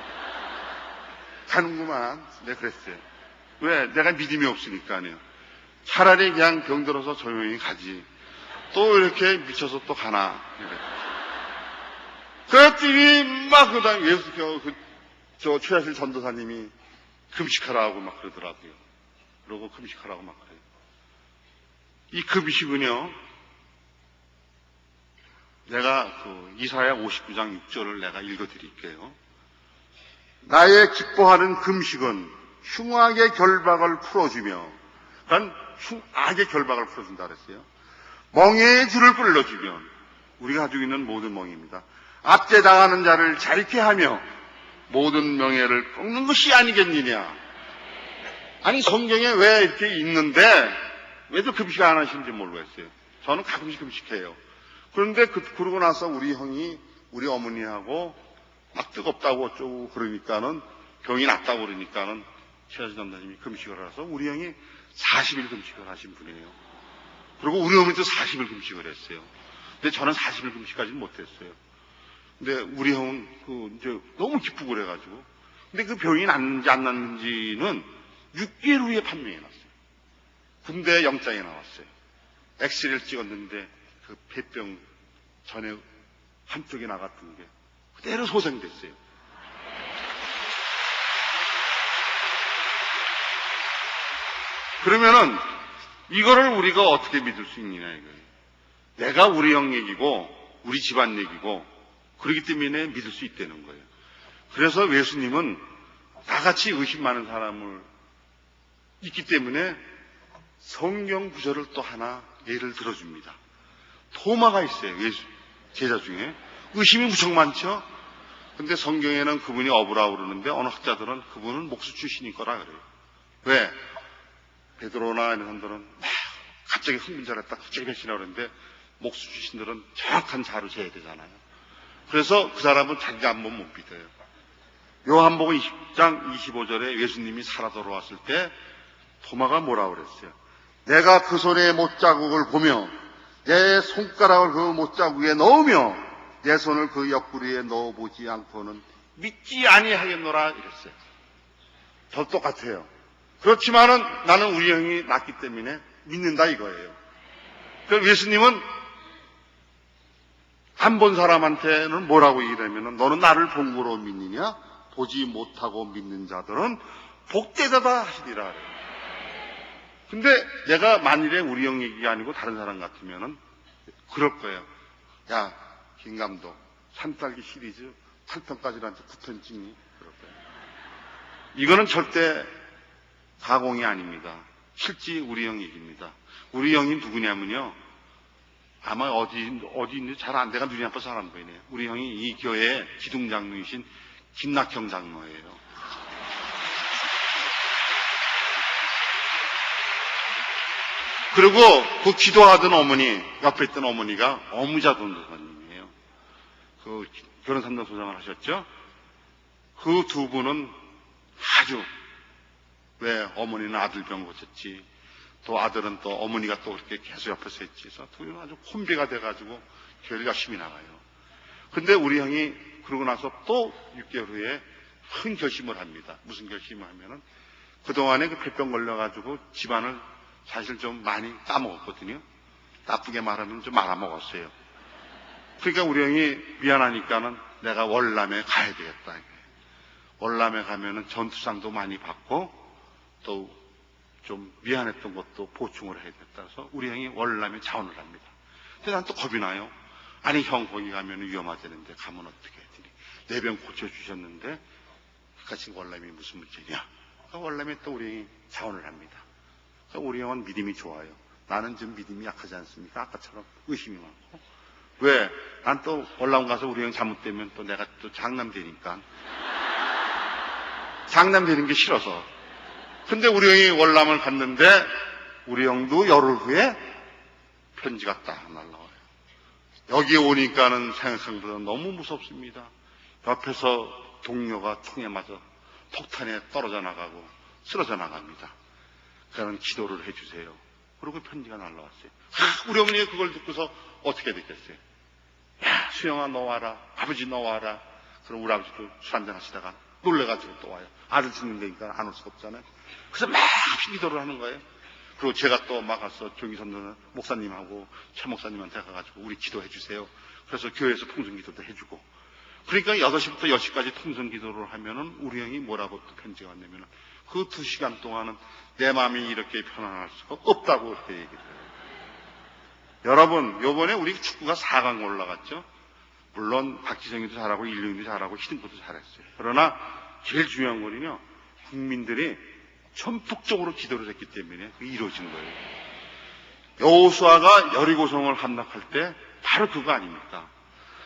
A: 가는구만. 내가 그랬어요. 왜? 내가 믿음이 없으니까요. 차라리 그냥 병들어서 조용히 가지. 또 이렇게 미쳐서 또 가나. 그랬더니 막 그다음에 저 최하실 전도사님이 금식하라고 막 그러더라고요. 그러고 금식하라고 막 그래요. 이 금식은요, 내가 이사야 59장 6절을 내가 읽어드릴게요. 나의 기뻐하는 금식은 흉악의 결박을 풀어주며, 그러니까 악의 결박을 풀어준다 그랬어요. 멍에의 줄을 끌어주면, 우리가 가지고 있는 모든 멍입니다. 압제 당하는 자를 자유케 하며 모든 명예를 꺾는 것이 아니겠느냐. 아니 성경에 왜 이렇게 있는데 왜도 금식 안 하시는지 모르겠어요. 저는 가끔씩 금식해요. 그런데 그러고 나서 우리 형이 우리 어머니하고 막 뜨겁다고 어쩌고 그러니까는 병이 낫다고 그러니까는 최하진 전도사님이 금식을 해서 우리 형이 40일 금식을 하신 분이에요. 그리고 우리 어머니도 40일 금식을 했어요. 근데 저는 40일 금식까지는 못했어요. 근데 우리 형은 이제 너무 기쁘고 그래가지고. 근데 그 병이 났는지 안 났는지는 6개월 후에 판명이 났어요. 군대 영장이 나왔어요. 엑스레이를 찍었는데 그 폐병 전에 한쪽에 나갔던 게 그대로 소생됐어요. 그러면은 이거를 우리가 어떻게 믿을 수 있느냐 이거예요. 내가 우리 형 얘기고 우리 집안 얘기고 그렇기 때문에 믿을 수 있다는 거예요. 그래서 예수님은 나같이 의심 많은 사람을 있기 때문에 성경 구절을 또 하나 예를 들어줍니다. 토마가 있어요. 제자 중에. 의심이 무척 많죠. 근데 성경에는 그분이 어부라고 그러는데 어느 학자들은 그분은 목수 출신일 거라 그래요. 왜? 베드로나 이런 사람들은 갑자기 흥분잘했다 갑자기 배신하고 그러는데 목수 출신들은 정확한 자로 재야 되잖아요. 그래서 그 사람은 자기가 한번 못 믿어요. 요한복음 20장 25절에 예수님이 살아 돌아왔을 때 토마가 뭐라고 그랬어요? 내가 그 손의 못자국을 보며 내 손가락을 그 못자국에 넣으며 내 손을 그 옆구리에 넣어보지 않고는 믿지 아니하겠노라 이랬어요. 저 똑같아요. 그렇지만은 나는 우리 형이 낫기 때문에 믿는다 이거예요. 그럼 예수님은 안 본 사람한테는 뭐라고 얘기를 하면은 너는 나를 본 거로 믿느냐? 보지 못하고 믿는 자들은 복되다다 하시리라. 근데 내가 만일에 우리 형 얘기가 아니고 다른 사람 같으면은 그럴 거예요. 야, 김 감독, 산딸기 시리즈 8편까지는 9편 찍니? 그럴 거예요. 이거는 절대 가공이 아닙니다. 실제 우리 형 얘기입니다. 우리 형이 누구냐면요. 아마 어디 있는지 잘 안 돼가 눈이 아파서 안 보이네요. 우리 형이 이 교회의 기둥장로이신 김낙형 장로예요. 그리고 그 기도하던 어머니, 옆에 있던 어머니가 어무자 전도사님이에요. 그 결혼 3년 소장을 하셨죠? 그 두 분은 아주, 왜 어머니는 아들병 고쳤지, 또 아들은 또 어머니가 또 그렇게 계속 옆에서 했지. 그래서 두 분은 아주 콤비가 돼가지고 교회를 열심히 나가요. 근데 우리 형이 그러고 나서 또 6개월 후에 큰 결심을 합니다. 무슨 결심을 하면은 그동안에 그 폐병 걸려가지고 집안을 사실 좀 많이 따먹었거든요. 나쁘게 말하면 좀 말아먹었어요. 그러니까 우리 형이 미안하니까는 내가 월남에 가야 되겠다. 월남에 가면은 전투상도 많이 받고 또 좀 미안했던 것도 보충을 해야겠다 해서 우리 형이 월남에 자원을 합니다. 근데 난 또 겁이 나요. 아니 형 거기 가면 위험하다는데 가면 어떻게 했더니 내 병 고쳐주셨는데 같이 월남이 무슨 문제냐. 그러니까 월남에 또 우리 형이 자원을 합니다. 그러니까 우리 형은 믿음이 좋아요. 나는 좀 믿음이 약하지 않습니까? 아까처럼 의심이 많고. 왜? 난 또 월남 가서 우리 형 잘못되면 또 내가 또 장남되니까. 장남되는 게 싫어서. 근데 우리 형이 월남을 갔는데 우리 형도 열흘 후에 편지가 딱 날라와요. 여기에 오니까는 생각한 것보다 너무 무섭습니다. 옆에서 동료가 총에 맞아 폭탄에 떨어져 나가고 쓰러져 나갑니다. 그러면 기도를 해주세요. 그리고 편지가 날라왔어요. 우리 어머니가 그걸 듣고서 어떻게 됐겠어요? 야, 수영아 너 와라. 아버지 너 와라. 그럼 우리 아버지도 술 한잔 하시다가 놀래가지고 또 와요. 아들 죽는 데니까 안 올 수가 없잖아요. 그래서 막 기도를 하는 거예요. 그리고 제가 또 막 가서 조기선 목사님하고 최 목사님한테 가가지고 우리 기도해 주세요. 그래서 교회에서 통성기도도 해주고. 그러니까 8시부터 10시까지 통성기도를 하면은 우리 형이 뭐라고 또 편지가 왔냐면은 그 2시간 동안은 내 마음이 이렇게 편안할 수가 없다고 그렇게 얘기해요. 여러분, 요번에 우리 축구가 4강 올라갔죠? 물론 박지성이도 잘하고 일륜이도 잘하고 히딩크도 잘했어요. 그러나 제일 중요한 거는요, 국민들이 전폭적으로 기도를 했기 때문에 그게 이루어진 거예요. 여호수아가 여리고성을 함락할 때 바로 그거 아닙니까?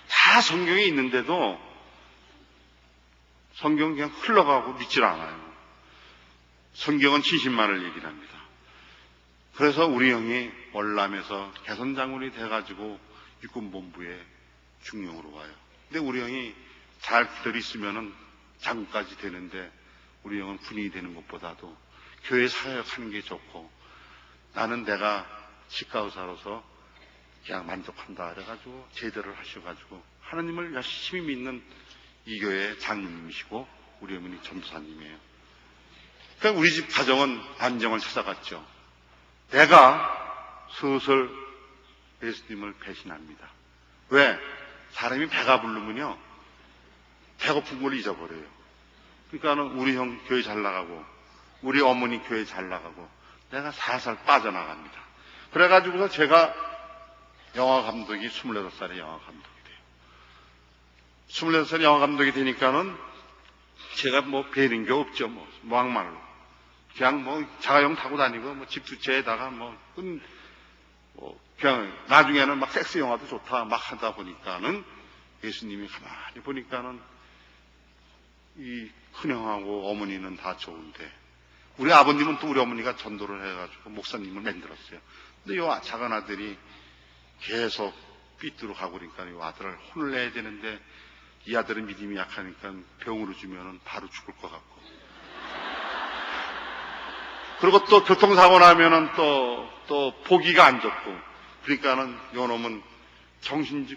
A: 다 성경에 있는데도 성경은 그냥 흘러가고 믿질 않아요. 성경은 진실만을 얘기를 합니다. 그래서 우리 형이 월남에서 개선장군이 돼가지고 육군본부에 중령으로 와요. 근데 우리 형이 잘 기다려 있으면은 장군까지 되는데 우리 형은 군인이 되는 것보다도 교회 사역하는 게 좋고 나는 내가 직가의사로서 그냥 만족한다 그래가지고 제대를 하셔가지고 하나님을 열심히 믿는 이 교회의 장로님이시고 우리 어머니 전도사님이에요. 그러니까 우리 집 가정은 안정을 찾아갔죠. 내가 슬슬 예수님을 배신합니다. 왜? 사람이 배가 부르면요 배고픈 걸 잊어버려요. 그러니까는 우리 형 교회 잘 나가고 우리 어머니 교회 잘 나가고 내가 살살 빠져나갑니다. 그래가지고서 제가 영화감독이 26살에 영화감독이 돼요. 26살에 영화감독이 되니까는 제가 뭐 배는 게 없죠. 뭐 막말로 그냥 뭐 자가용 타고 다니고 뭐 집 두 채에다가 그냥 나중에는 막 섹스 영화도 좋다 막 하다 보니까는 예수님이 가만히 보니까는 이 큰형하고 어머니는 다 좋은데 우리 아버님은 또 우리 어머니가 전도를 해가지고 목사님을 만들었어요. 근데 요 작은 아들이 계속 삐뚤어 가고 그러니까 요 아들을 혼을 내야 되는데 이 아들은 믿음이 약하니까 병으로 주면은 바로 죽을 것 같고 그리고 또 교통사고 나면은 또 보기가 안 좋고 그러니까는 요 놈은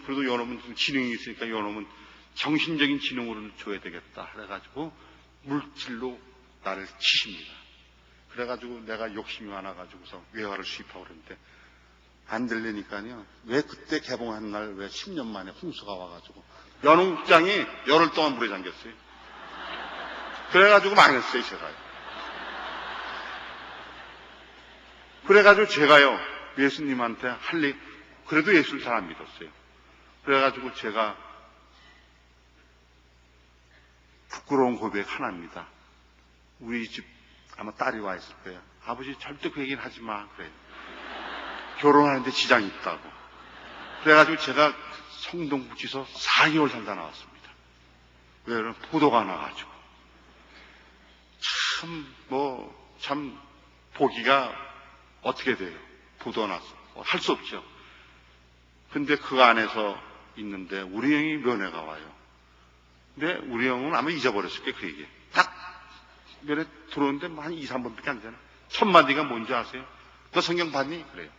A: 그래도 요 놈은 좀 지능이 있으니까 요 놈은 정신적인 지능으로 줘야 되겠다 그래가지고 물질로 나를 치십니다. 그래가지고 내가 욕심이 많아가지고서 외화를 수입하고 그랬는데 안 들리니까요. 왜 그때 개봉한 날 왜 10년 만에 홍수가 와가지고 연흥장이 열흘 동안 물에 잠겼어요. 그래가지고 망했어요 제가요. 그래가지고 제가요 예수님한테 그래도 예수를 잘 안 믿었어요. 그래가지고 제가 부끄러운 고백 하나입니다. 우리 집 아마 딸이 와 있을 거예요. 아버지 절대 그 얘기는 하지 마 그래요. 결혼하는데 지장이 있다고. 그래가지고 제가 성동구치소 4개월 살다 나왔습니다. 왜냐면 부도가 나가지고 참 보기가 어떻게 돼요? 부도 나서 할 수 없죠. 근데 그 안에서 있는데 우리 형이 면회가 와요. 근데 우리 형은 아마 잊어버렸을 거예요 그 얘기. 딱 면회 들어오는데 한 2, 3번밖에 안 되나? 첫 마디가 뭔지 아세요? 너 성경 봤니? 그래요.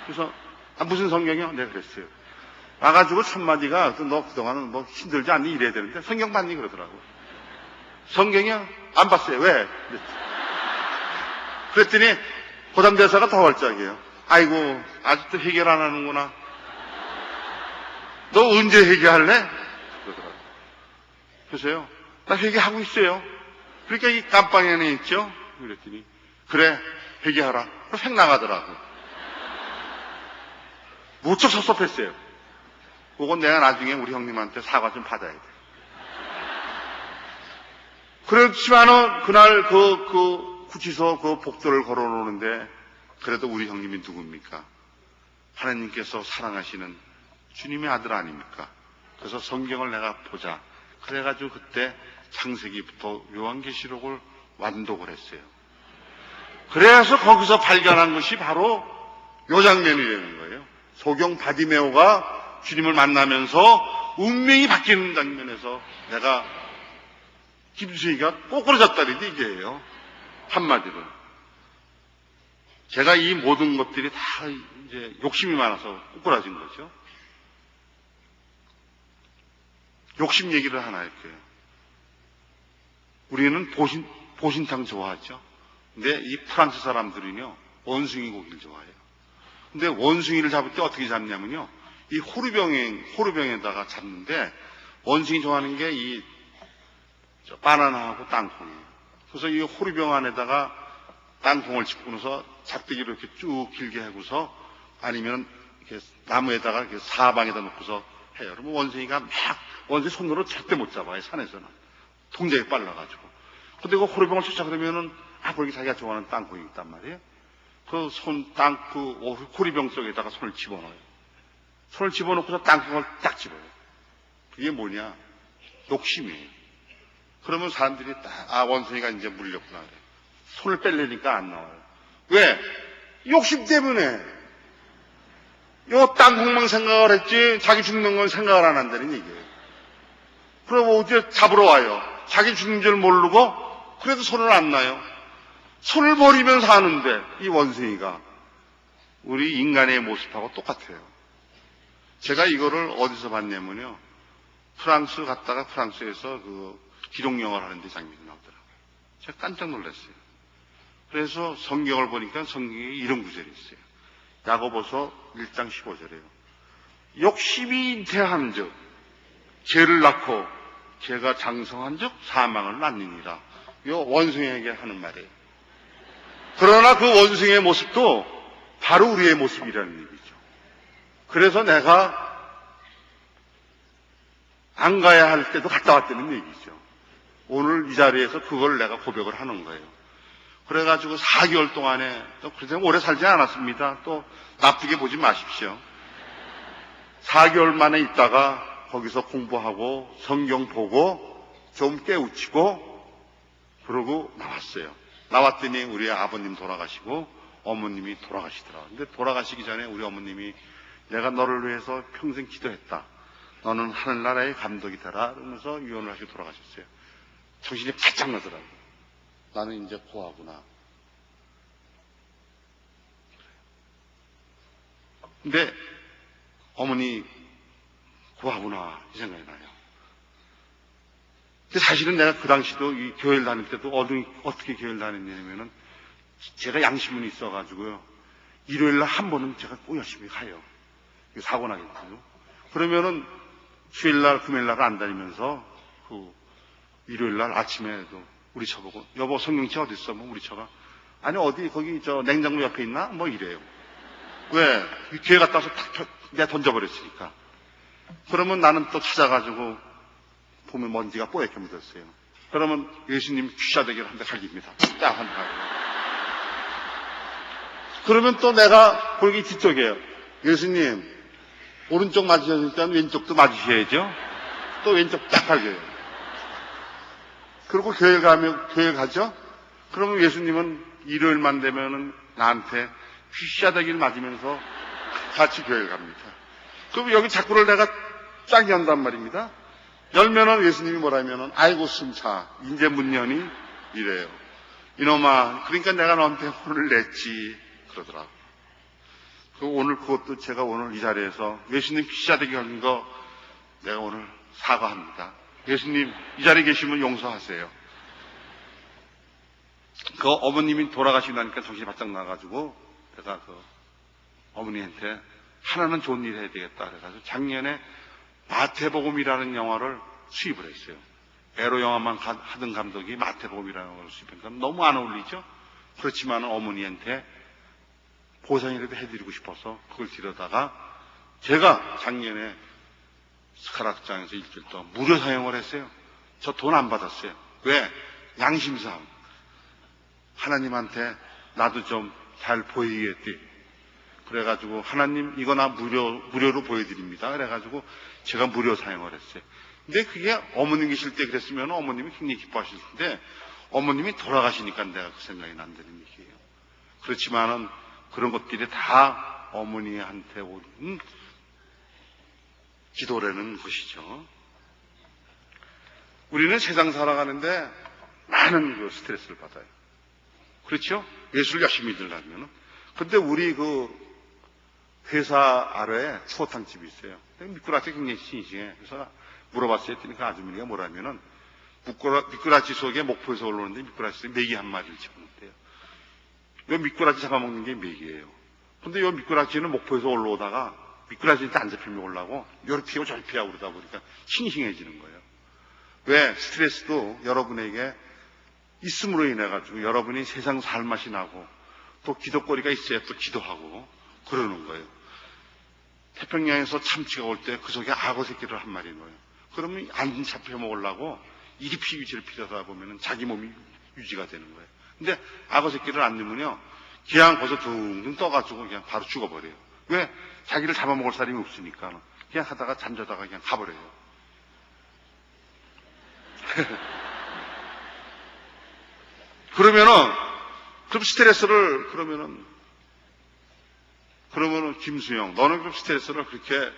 A: 그래서 무슨 성경이요? 네 그랬어요. 와가지고 첫 마디가 너 그동안은 뭐 힘들지 않니? 이래야 되는데 성경 봤니? 그러더라고. 성경이요? 안 봤어요. 왜? 그랬더니 고담대사가 더 활짝이에요. 아이고 아직도 해결 안 하는구나. 너 언제 회개할래? 그러더라고. 그래서요. 나 회개하고 있어요. 그러니까 이 깜빵 안에 있죠. 그랬더니 그래 회개하라. 그래서 생 나가더라고. 무척 섭섭했어요. 그건 내가 나중에 우리 형님한테 사과 좀 받아야 돼. 그렇지만은 그날 그 구치소 그 복도를 걸어놓는데 그래도 우리 형님이 누굽니까? 하나님께서 사랑하시는 주님의 아들 아닙니까? 그래서 성경을 내가 보자. 그래가지고 그때 창세기부터 요한계시록을 완독을 했어요. 그래서 거기서 발견한 것이 바로 요 장면이 되는 거예요. 소경 바디메오가 주님을 만나면서 운명이 바뀌는 장면에서 내가 김수희가 꼬꾸라졌다는데 이게예요. 한마디로. 제가 이 모든 것들이 다 이제 욕심이 많아서 꼬꾸라진 거죠. 욕심 얘기를 하나 할게요. 우리는 보신탕 좋아하죠. 근데 이 프랑스 사람들은요, 원숭이 고기를 좋아해요. 근데 원숭이를 잡을 때 어떻게 잡냐면요, 이 호루병에다가 잡는데, 원숭이 좋아하는 게 이 바나나하고 땅콩이에요. 그래서 이 호루병 안에다가 땅콩을 집고서 잡대기로 이렇게 쭉 길게 하고서, 아니면 이렇게 나무에다가 이렇게 사방에다 놓고서 해요. 그러면 원숭이가 원숭이 손으로 절대 못 잡아요, 산에서는. 동작이 빨라가지고. 근데 그 호루병을 쫓아 그러면은, 거기 자기가 좋아하는 땅콩이 있단 말이에요. 그 호루병 속에다가 손을 집어넣어요. 손을 집어넣고서 땅콩을 딱 집어요. 그게 뭐냐? 욕심이에요. 그러면 사람들이 원숭이가 이제 물렸구나. 그래. 손을 뺄래니까 안 나와요. 왜? 욕심 때문에. 요 땅콩만 생각을 했지, 자기 죽는 건 생각을 안 한다는 얘기예요. 그럼 어제 잡으러 와요. 자기 죽는 줄 모르고, 그래도 손을 안 놔요. 손을 버리면 사는데, 이 원숭이가. 우리 인간의 모습하고 똑같아요. 제가 이거를 어디서 봤냐면요, 프랑스 갔다가 프랑스에서 기록영화를 하는데 장면이 나오더라고요. 제가 깜짝 놀랐어요. 그래서 성경을 보니까 성경에 이런 구절이 있어요. 야고보서 1장 15절에요. 욕심이 잉태한 즉 죄를 낳고 죄가 장성한 즉 사망을 낳느니라. 이 원숭이에게 하는 말이에요. 그러나 그 원숭이의 모습도 바로 우리의 모습이라는 얘기죠. 그래서 내가 안 가야 할 때도 갔다 왔다는 얘기죠. 오늘 이 자리에서 그걸 내가 고백을 하는 거예요. 그래가지고 4개월 동안에, 또 그렇게 오래 살지 않았습니다. 또 나쁘게 보지 마십시오. 4개월 만에 있다가 거기서 공부하고 성경 보고 좀 깨우치고 그러고 나왔어요. 나왔더니 우리 아버님 돌아가시고 어머님이 돌아가시더라고요. 근데 돌아가시기 전에 우리 어머님이 내가 너를 위해서 평생 기도했다. 너는 하늘나라의 감독이 되라. 그러면서 유언을 하시고 돌아가셨어요. 정신이 바짝 나더라고요. 나는 이제 고하구나. 근데 어머니 고하구나 이 생각이 나요. 근데 사실은 내가 그 당시도 이 교회를 다닐 때도 어떻게 교회를 다녔냐면은 제가 양심은 있어가지고요. 일요일날 한 번은 제가 꼭 열심히 가요. 사고 나겠거든요. 그러면은 주일날, 금요일날 안 다니면서 일요일날 아침에도 우리 처보고 여보 성경책 어디 있어? 뭐 우리 처가 아니 어디 거기 저 냉장고 옆에 있나? 뭐 이래요. 왜? 교회 갔다 와서 탁 내가 던져버렸으니까. 그러면 나는 또 찾아가지고 보면 먼지가 뽀얗게 묻었어요. 그러면 예수님 귀샤대기를 한 대 갈깁니다. 딱 한 대 갈깁니다. 그러면 또 내가 거기 뒤쪽이에요. 예수님 오른쪽 맞으셨으니까 왼쪽도 맞으셔야죠. 또 왼쪽 딱 갈겨요. 그리고 교회 가죠? 그러면 예수님은 일요일만 되면은 나한테 휘샤대기를 맞으면서 같이 교회를 갑니다. 그럼 여기 자꾸를 내가 쫙 연단 말입니다. 열면은 예수님이 뭐라면은 아이고 숨차 인제 문 여니 이래요. 이놈아 그러니까 내가 너한테 혼을 냈지 그러더라고. 오늘 그것도 제가 오늘 이 자리에서 예수님 휘샤대기 걸린 거 내가 오늘 사과합니다. 예수님 이 자리에 계시면 용서하세요. 그 어머님이 돌아가시고 나니까 정신이 바짝 나가지고 제가 어머니한테 하나는 좋은 일 해야 되겠다 그래가지고 작년에 마태복음이라는 영화를 수입을 했어요. 에로 영화만 하던 감독이 마태복음이라는 영화를 수입하니까 너무 안 어울리죠? 그렇지만 어머니한테 보상이라도 해드리고 싶어서 그걸 들여다가 제가 작년에 스카락장에서 일주일 동안 무료 사용을 했어요. 저 돈 안 받았어요. 왜? 양심상 하나님한테 나도 좀 잘 보이겠지. 그래가지고 하나님 이거 나 무료로 보여드립니다. 그래가지고 제가 무료 사용을 했어요. 근데 그게 어머님 계실 때 그랬으면 어머님이 굉장히 기뻐하실 텐데 어머님이 돌아가시니까 내가 그 생각이 난다는 얘기예요. 그렇지만은 그런 것들이 다 어머니한테 오는 기도라는 것이죠. 우리는 세상 살아가는데 많은 스트레스를 받아요. 그렇죠? 예수를 열심히 믿으려면. 근데 우리 회사 아래에 추어탕집이 있어요. 미꾸라지 굉장히 싱싱해. 그래서 물어봤어요. 했더니 그 아주머니가 뭐라면은 미꾸라지 속에 목포에서 올라오는데 미꾸라지 속에 메기 한 마리를 집어넣대요. 요 미꾸라지 잡아먹는 게 맥이에요. 근데 요 미꾸라지는 목포에서 올라오다가 미꾸라지한테 안 잡히면 올라고 요렇게 피고 저렇게 피하고 그러다 보니까 싱싱해지는 거예요. 왜? 스트레스도 여러분에게 있음으로 인해 가지고 여러분이 세상 살 맛이 나고 또 기도거리가 있어야 또 기도하고 그러는 거예요. 태평양에서 참치가 올 때 그 속에 악어 새끼를 한 마리 넣어요. 그러면 안 잡혀 먹으려고 이리 피고 저리 피하다 보면 자기 몸이 유지가 되는 거예요. 근데 악어 새끼를 안 넣으면요, 그냥 거기서 둥둥 떠가지고 그냥 바로 죽어버려요. 왜? 자기를 잡아먹을 사람이 없으니까. 그냥 하다가 잠자다가 그냥 가버려요. 그러면은, 그럼 스트레스를, 그러면은 김수영, 너는 그럼 스트레스를 그렇게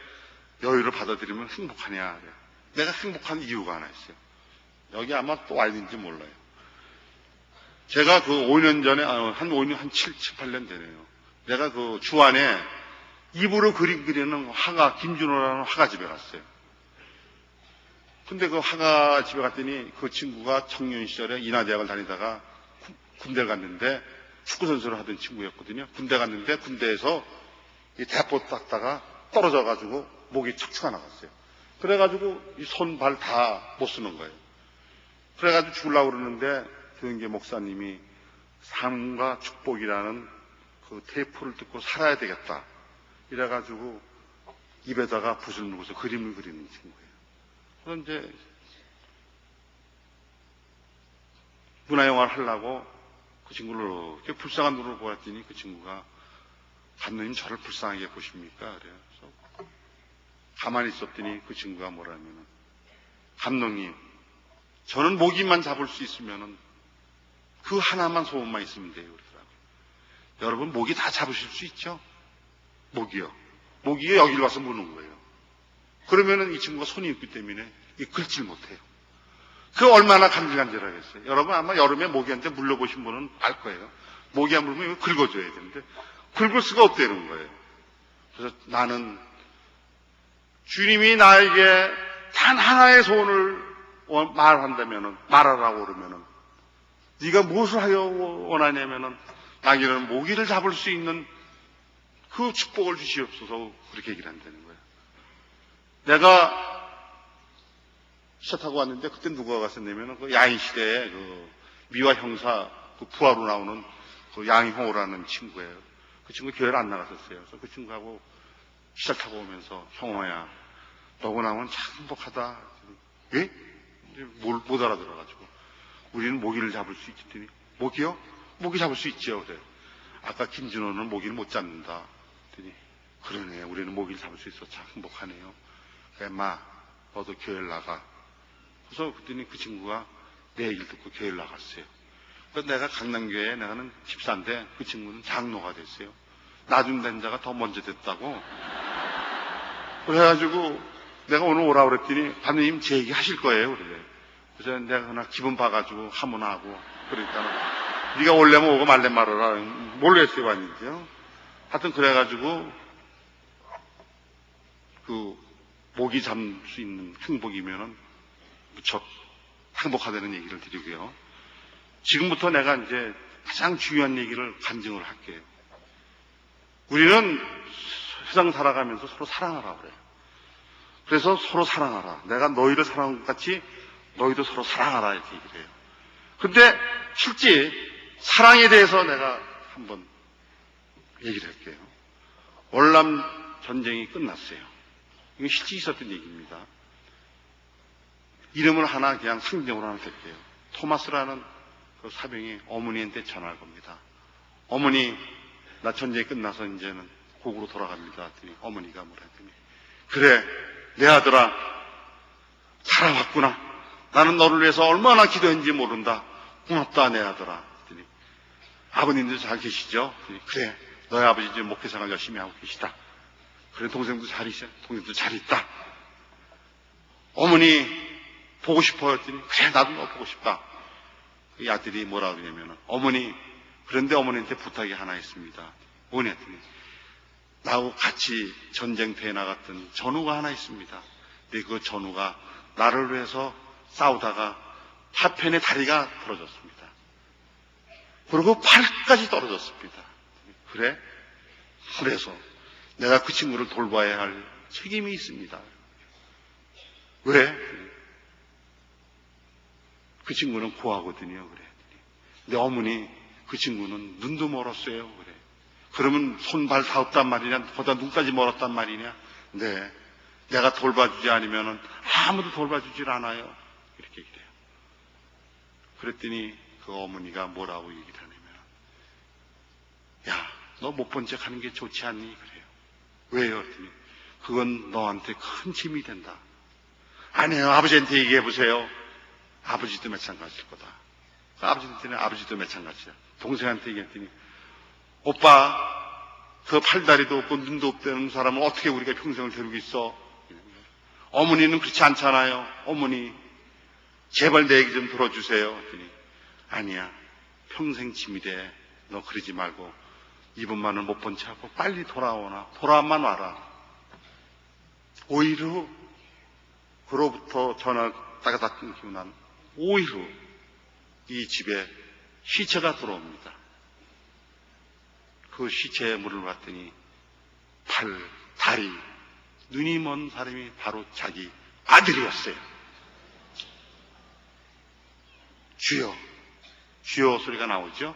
A: 여유를 받아들이면 행복하냐? 내가 행복한 이유가 하나 있어요. 여기 아마 또 와야 되는지 몰라요. 제가 그 5년 전에, 한 5년, 한 7, 8년 되네요. 내가 그 주안에 입으로 그림 그리는 화가, 김준호라는 화가 집에 갔어요. 근데 그 화가 집에 갔더니 그 친구가 청년 시절에 인하대학을 다니다가 군대를 갔는데 축구선수를 하던 친구였거든요. 군대 갔는데 군대에서 이 대포 닦다가 떨어져가지고 목이 척추가 나갔어요. 그래가지고 이 손, 발 다 못 쓰는 거예요. 그래가지고 죽으려고 그러는데 조영계 목사님이 삶과 축복이라는 그 테이프를 듣고 살아야 되겠다. 이래가지고 입에다가 붓을 누고서 그림을 그리는 친구예요. 그래서 이제 문화영화를 하려고 그 친구를 이렇게 불쌍한 눈으로 보았더니 그 친구가 감독님 저를 불쌍하게 보십니까? 그래요. 그래서 가만히 있었더니 그 친구가 뭐라면은 감독님 저는 모기만 잡을 수 있으면은 그 하나만 소원만 있으면 돼요. 그러더라고요. 여러분 모기 다 잡으실 수 있죠? 모기요. 모기가 여기를 와서 무는 거예요. 그러면은 이 친구가 손이 있기 때문에 긁질 못해요. 그 얼마나 간질간질하겠어요. 여러분 아마 여름에 모기한테 물려보신 분은 알 거예요. 모기 안 물면 긁어줘야 되는데 긁을 수가 없다는 거예요. 그래서 나는 주님이 나에게 단 하나의 소원을 말하라고 그러면은 네가 무엇을 하여 원하냐면은 나에게는 모기를 잡을 수 있는 그 축복을 주시옵소서 그렇게 얘기를 한다는 거예요. 내가 기차 타고 왔는데 그때 누가 갔었냐면은 그 야인시대에 그 미화 형사 그 부하로 나오는 그 양형호라는 친구예요. 그 친구 교회를 안 나갔었어요. 그래서 그 친구하고 기차 타고 오면서 형호야 너고 나면 참 행복하다. 예? 뭘 못 알아들어가지고 우리는 모기를 잡을 수 있겠더니 모기요? 모기 잡을 수 있죠. 그래. 아까 김진호는 모기를 못 잡는다. 그랬더니 그러네. 우리는 모기를 잡을 수 있어. 참 행복하네요. 그래, 마 너도 교회를 나가. 그래서 그랬더니 그 친구가 내 얘기를 듣고 교회를 나갔어요. 그래서 내가 강남교회에 나가는 집사인데 그 친구는 장로가 됐어요. 나중 된 자가 더 먼저 됐다고. 그래가지고 내가 오늘 오라고 그랬더니 하느님 제 얘기 하실 거예요. 그래. 그래서 내가 그냥 기분 봐가지고 하면 하고 그러니까 네가 올래면 오고 말래면 말아라. 몰랐어요 왔는데요. 하여튼 그래가지고 그 모기 잡을 수 있는 행복이면은 무척 행복하다는 얘기를 드리고요. 지금부터 내가 이제 가장 중요한 얘기를 간증을 할게요. 우리는 세상 살아가면서 서로 사랑하라 그래요. 그래서 서로 사랑하라. 내가 너희를 사랑한 것 같이 너희도 서로 사랑하라 이렇게 얘기를 해요. 근데 실제 사랑에 대해서 내가 한번 얘기를 할게요. 월남 전쟁이 끝났어요. 이거 실제 있었던 얘기입니다. 이름을 하나 그냥 상징으로 하나 댈게요. 토마스라는 그 사병이 어머니한테 전화할 겁니다. 어머니, 나 전쟁이 끝나서 이제는 고국으로 돌아갑니다. 했더니 어머니가 뭐라 했더니 그래, 내 아들아, 살아왔구나. 나는 너를 위해서 얼마나 기도했는지 모른다. 고맙다, 내 아들아. 했더니 아버님도 잘 계시죠? 그래, 너희 아버지 이제 목회생활 열심히 하고 계시다. 그래, 동생도 잘 있어. 동생도 잘 있다. 어머니 보고 싶어요. 했더니 그래, 나도 너 보고 싶다. 이 아들이 뭐라 그러냐면 어머니, 그런데 어머니한테 부탁이 하나 있습니다. 뭐냐 했더니 나하고 같이 전쟁터에 나갔던 전우가 하나 있습니다. 근데 그 전우가 나를 위해서 싸우다가 파편의 다리가 부러졌습니다. 그리고 팔까지 떨어졌습니다. 그래? 그래서 내가 그 친구를 돌봐야 할 책임이 있습니다. 왜? 그 친구는 고하거든요. 그래. 근데 어머니, 그 친구는 눈도 멀었어요. 그래. 그러면 손발 다 없단 말이냐? 거기다 눈까지 멀었단 말이냐? 네. 내가 돌봐주지 않으면 아무도 돌봐주질 않아요. 이렇게 얘기를 해요. 그랬더니 그 어머니가 뭐라고 얘기를 하냐면, 야, 너 못 본 척 하는 게 좋지 않니? 그래요. 왜요? 그랬더니 그건 너한테 큰 짐이 된다. 아니에요. 아버지한테 얘기해 보세요. 아버지도 마찬가지일 거다. 아버지한테는 아버지도 마찬가지야. 동생한테 얘기했더니, 오빠, 그 팔다리도 없고 눈도 없다는 사람을 어떻게 우리가 평생을 데리고 있어? 어머니는 그렇지 않잖아요. 어머니, 제발 내 얘기 좀 들어주세요. 그랬더니, 아니야. 평생 짐이 돼. 너 그러지 말고 이번만은 못 본 척하고 빨리 돌아오나. 돌아만 와라. 오히려 후 그로부터 전화 따가닥 끊기고 난 5일 후 이 집에 시체가 들어옵니다. 그 시체에 물을 봤더니 팔, 다리, 눈이 먼 사람이 바로 자기 아들이었어요. 주여, 주여 소리가 나오죠.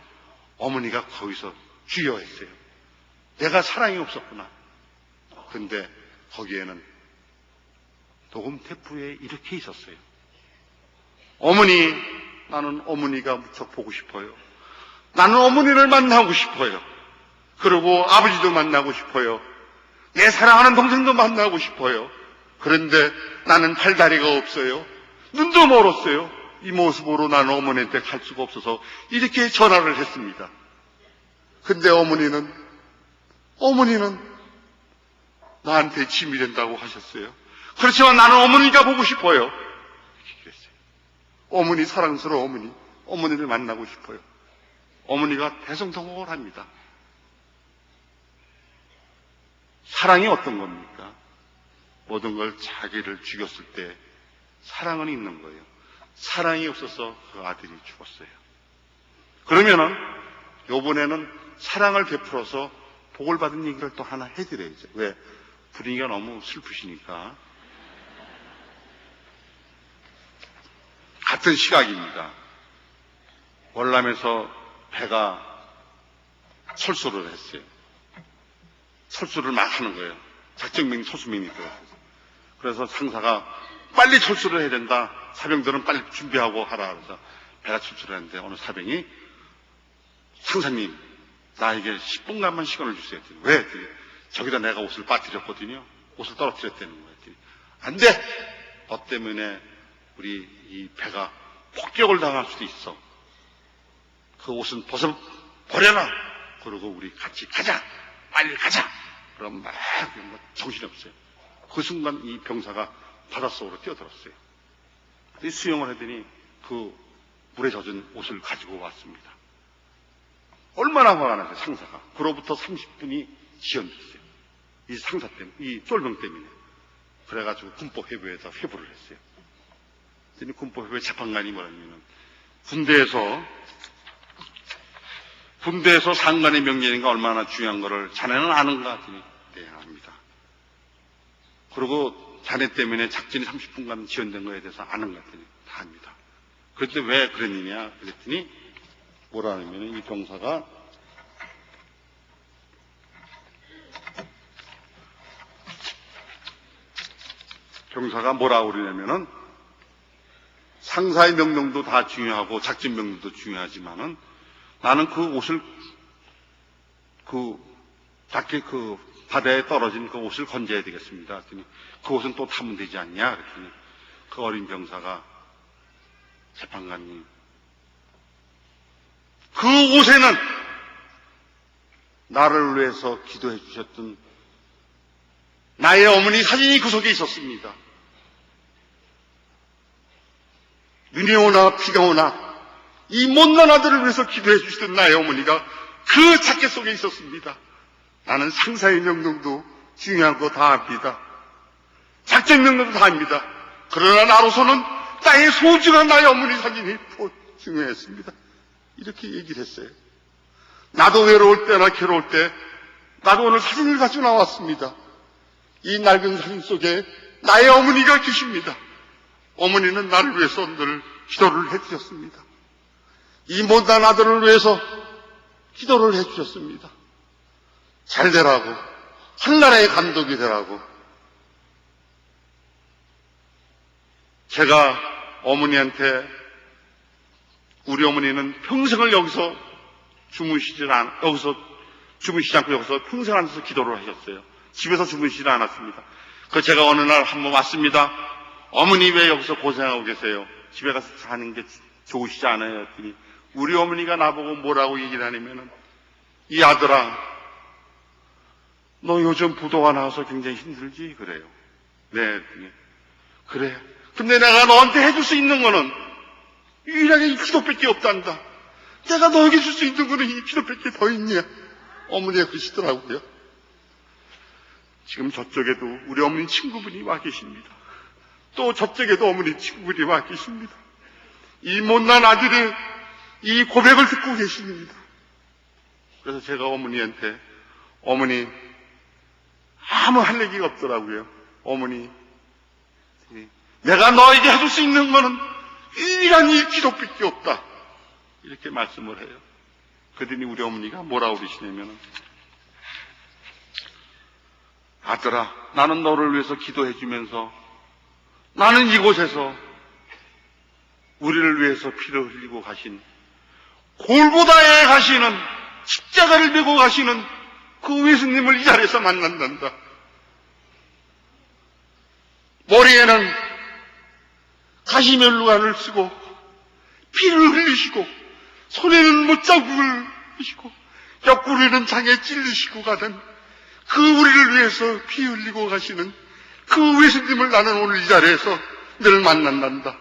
A: 어머니가 거기서 주여 했어요. 내가 사랑이 없었구나. 근데 거기에는 녹음 테이프에 이렇게 있었어요. 어머니, 나는 어머니가 무척 보고 싶어요. 나는 어머니를 만나고 싶어요. 그리고 아버지도 만나고 싶어요. 내 사랑하는 동생도 만나고 싶어요. 그런데 나는 팔다리가 없어요. 눈도 멀었어요. 이 모습으로 나는 어머니한테 갈 수가 없어서 이렇게 전화를 했습니다. 근데 어머니는 나한테 짐이 된다고 하셨어요. 그렇지만 나는 어머니가 보고 싶어요. 이렇게 그랬어요. 어머니, 사랑스러운 어머니를 만나고 싶어요. 어머니가 대성통곡을 합니다. 사랑이 어떤 겁니까? 모든 걸 자기를 죽였을 때 사랑은 있는 거예요. 사랑이 없어서 그 아들이 죽었어요. 그러면은 요번에는 사랑을 베풀어서 복을 받은 얘기를 또 하나 해드려야죠. 왜? 분위기가 너무 슬프시니까. 같은 시각입니다. 월남에서 배가 철수를 했어요. 철수를 막 하는 거예요. 작정명이 철수명이 들어서. 그래서 상사가 빨리 철수를 해야 된다. 사병들은 빨리 준비하고 하라. 그래서 배가 철수를 했는데 어느 사병이 상사님, 나에게 10분간만 시간을 주세요. 왜? 저기다 내가 옷을 빠뜨렸거든요. 옷을 떨어뜨렸다는 거예요. 안 돼! 너 때문에 우리 이 배가 폭격을 당할 수도 있어. 그 옷은 버려라. 그러고 우리 같이 가자. 빨리 가자. 그럼 막 정신없어요. 그 순간 이 병사가 바닷속으로 뛰어들었어요. 수영을 하더니 그 물에 젖은 옷을 가지고 왔습니다. 얼마나 화가 나서 상사가. 그로부터 30분이 지연됐어요. 이 상사 때문에, 이 쫄병 때문에. 그래가지고 군법회부에다 회부를 했어요. 그랬더니 군법회부의 재판관이 뭐냐면은 군대에서 상관의 명령인가 얼마나 중요한 거를 자네는 아는가? 했더니 네, 압니다. 그리고 자네 때문에 작전이 30분간 지연된 거에 대해서 아는 것 같더니 다 압니다. 그런데 왜 그랬느냐? 그랬더니 뭐라 하냐면 이 병사가 뭐라고 그러냐면은 상사의 명령도 다 중요하고 작전 명령도 중요하지만은 나는 그 옷을 밖에 그 바다에 떨어진 그 옷을 건져야 되겠습니다. 그랬더니 그 옷은 또 타면 되지 않냐? 그랬더니 그 어린 병사가 재판관님, 그 옷에는 나를 위해서 기도해 주셨던 나의 어머니 사진이 그 속에 있었습니다. 눈이 오나 비가 오나 이 못난 아들을 위해서 기도해 주시던 나의 어머니가 그 자켓 속에 있었습니다. 나는 상사의 명령도 중요한 거 다 압니다. 작전 명령도 다 압니다. 그러나 나로서는 나의 소중한 나의 어머니 사진이 더 중요했습니다. 이렇게 얘기를 했어요. 나도 외로울 때나 괴로울 때 나도 오늘 사진을 가지고 나왔습니다. 이 낡은 사진 속에 나의 어머니가 계십니다. 어머니는 나를 위해서 늘 기도를 해주셨습니다. 이 못난 아들을 위해서 기도를 해주셨습니다. 잘 되라고, 한나라의 감독이 되라고. 제가 어머니한테, 우리 어머니는 평생을 여기서 주무시지 않고 여기서 평생 앉아서 기도를 하셨어요. 집에서 주무시지 않았습니다. 그래서 제가 어느 날 한번 왔습니다. 어머니 왜 여기서 고생하고 계세요? 집에 가서 사는 게 좋으시지 않아요? 했더니 우리 어머니가 나보고 뭐라고 얘기를 하냐면은, 이 아들아, 너 요즘 부도가 나와서 굉장히 힘들지? 그래요. 네. 그래. 근데 내가 너한테 해줄 수 있는 거는 유일하게 이 기도밖에 없단다. 내가 너에게 줄 수 있는 거는 이 기도밖에 더 있냐? 어머니가 그러시더라고요. 지금 저쪽에도 우리 어머니 친구분이 와 계십니다. 또 저쪽에도 어머니 친구분이 와 계십니다. 이 못난 아들의 이 고백을 듣고 계십니다. 그래서 제가 어머니한테, 어머니, 아무 할 얘기가 없더라고요. 어머니, 내가 너에게 해줄 수 있는 거는 유일한 이 기도밖에 없다. 이렇게 말씀을 해요. 그러더니 우리 어머니가 뭐라고 그러시냐면, 아들아, 나는 너를 위해서 기도해주면서 나는 이곳에서 우리를 위해서 피를 흘리고 가신, 골고다에 가시는, 십자가를 메고 가시는 그 예수님을 이 자리에서 만난단다. 머리에는 가시면류관을 쓰고 피를 흘리시고 손에는 못자국을 하시고 옆구리는 장에 찔리시고 가는 그 우리를 위해서 피 흘리고 가시는 그 예수님을 나는 오늘 이 자리에서 늘 만난단다.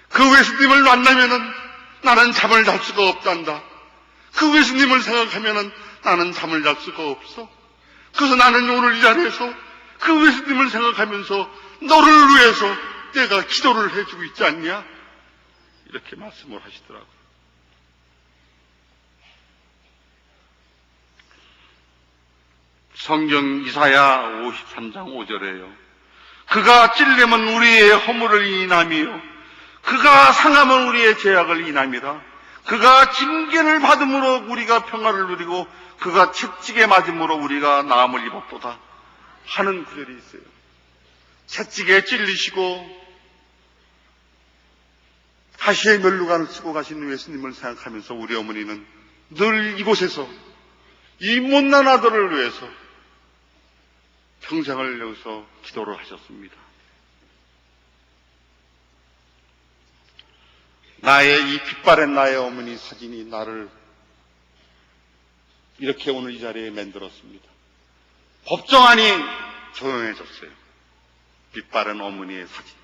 A: 그 예수님을 만나면은 나는 잠을 잘 수가 없단다. 그 예수님을 생각하면은 나는 잠을 잘 수가 없어. 그래서 나는 오늘 이 자리에서 그 예수님을 생각하면서 너를 위해서 내가 기도를 해주고 있지 않냐? 이렇게 말씀을 하시더라고요. 성경 이사야 53장 5절에요. 그가 찔림은 우리의 허물을 인함이요 그가 상함은 우리의 죄악을 인함이라. 그가 징계를 받음으로 우리가 평화를 누리고 그가 채찍에 맞음으로 우리가 나음을 입었도다 하는 구절이 있어요. 채찍에 찔리시고 가시의 면류관을 쓰고 가신 예수님을 생각하면서 우리 어머니는 늘 이곳에서 이 못난 아들을 위해서 평생을 여기서 기도를 하셨습니다. 나의 이 빛바랜 나의 어머니 사진이 나를 이렇게 오늘 이 자리에 만들었습니다. 법정안이 조용해졌어요. 빛바랜 어머니의 사진.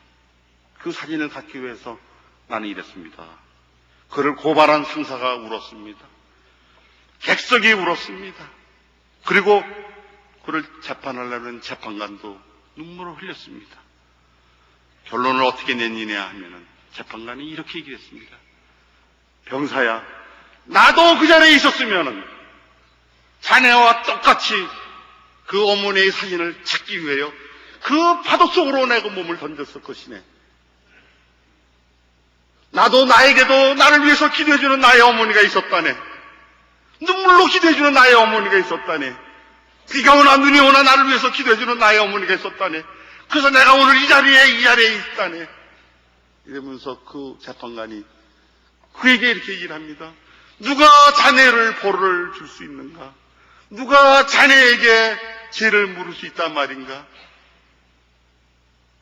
A: 그 사진을 갖기 위해서 나는 이랬습니다. 그를 고발한 상사가 울었습니다. 객석이 울었습니다. 그리고 그를 재판하려는 재판관도 눈물을 흘렸습니다. 결론을 어떻게 내느냐 하면은 재판관이 이렇게 얘기했습니다. 병사야, 나도 그 자리에 있었으면은 자네와 똑같이 그 어머니의 사진을 찾기 위하여 그 파도 속으로 내가 몸을 던졌을 것이네. 나도 나에게도 나를 위해서 기도해주는 나의 어머니가 있었다네. 눈물로 기도해주는 나의 어머니가 있었다네. 비가 오나 눈이 오나 나를 위해서 기도해주는 나의 어머니가 있었다네. 그래서 내가 오늘 이 자리에 있다네. 이러면서 그 재판관이 그에게 이렇게 얘기를 합니다. 누가 자네를 벌을 줄 수 있는가? 누가 자네에게 죄를 물을 수 있단 말인가?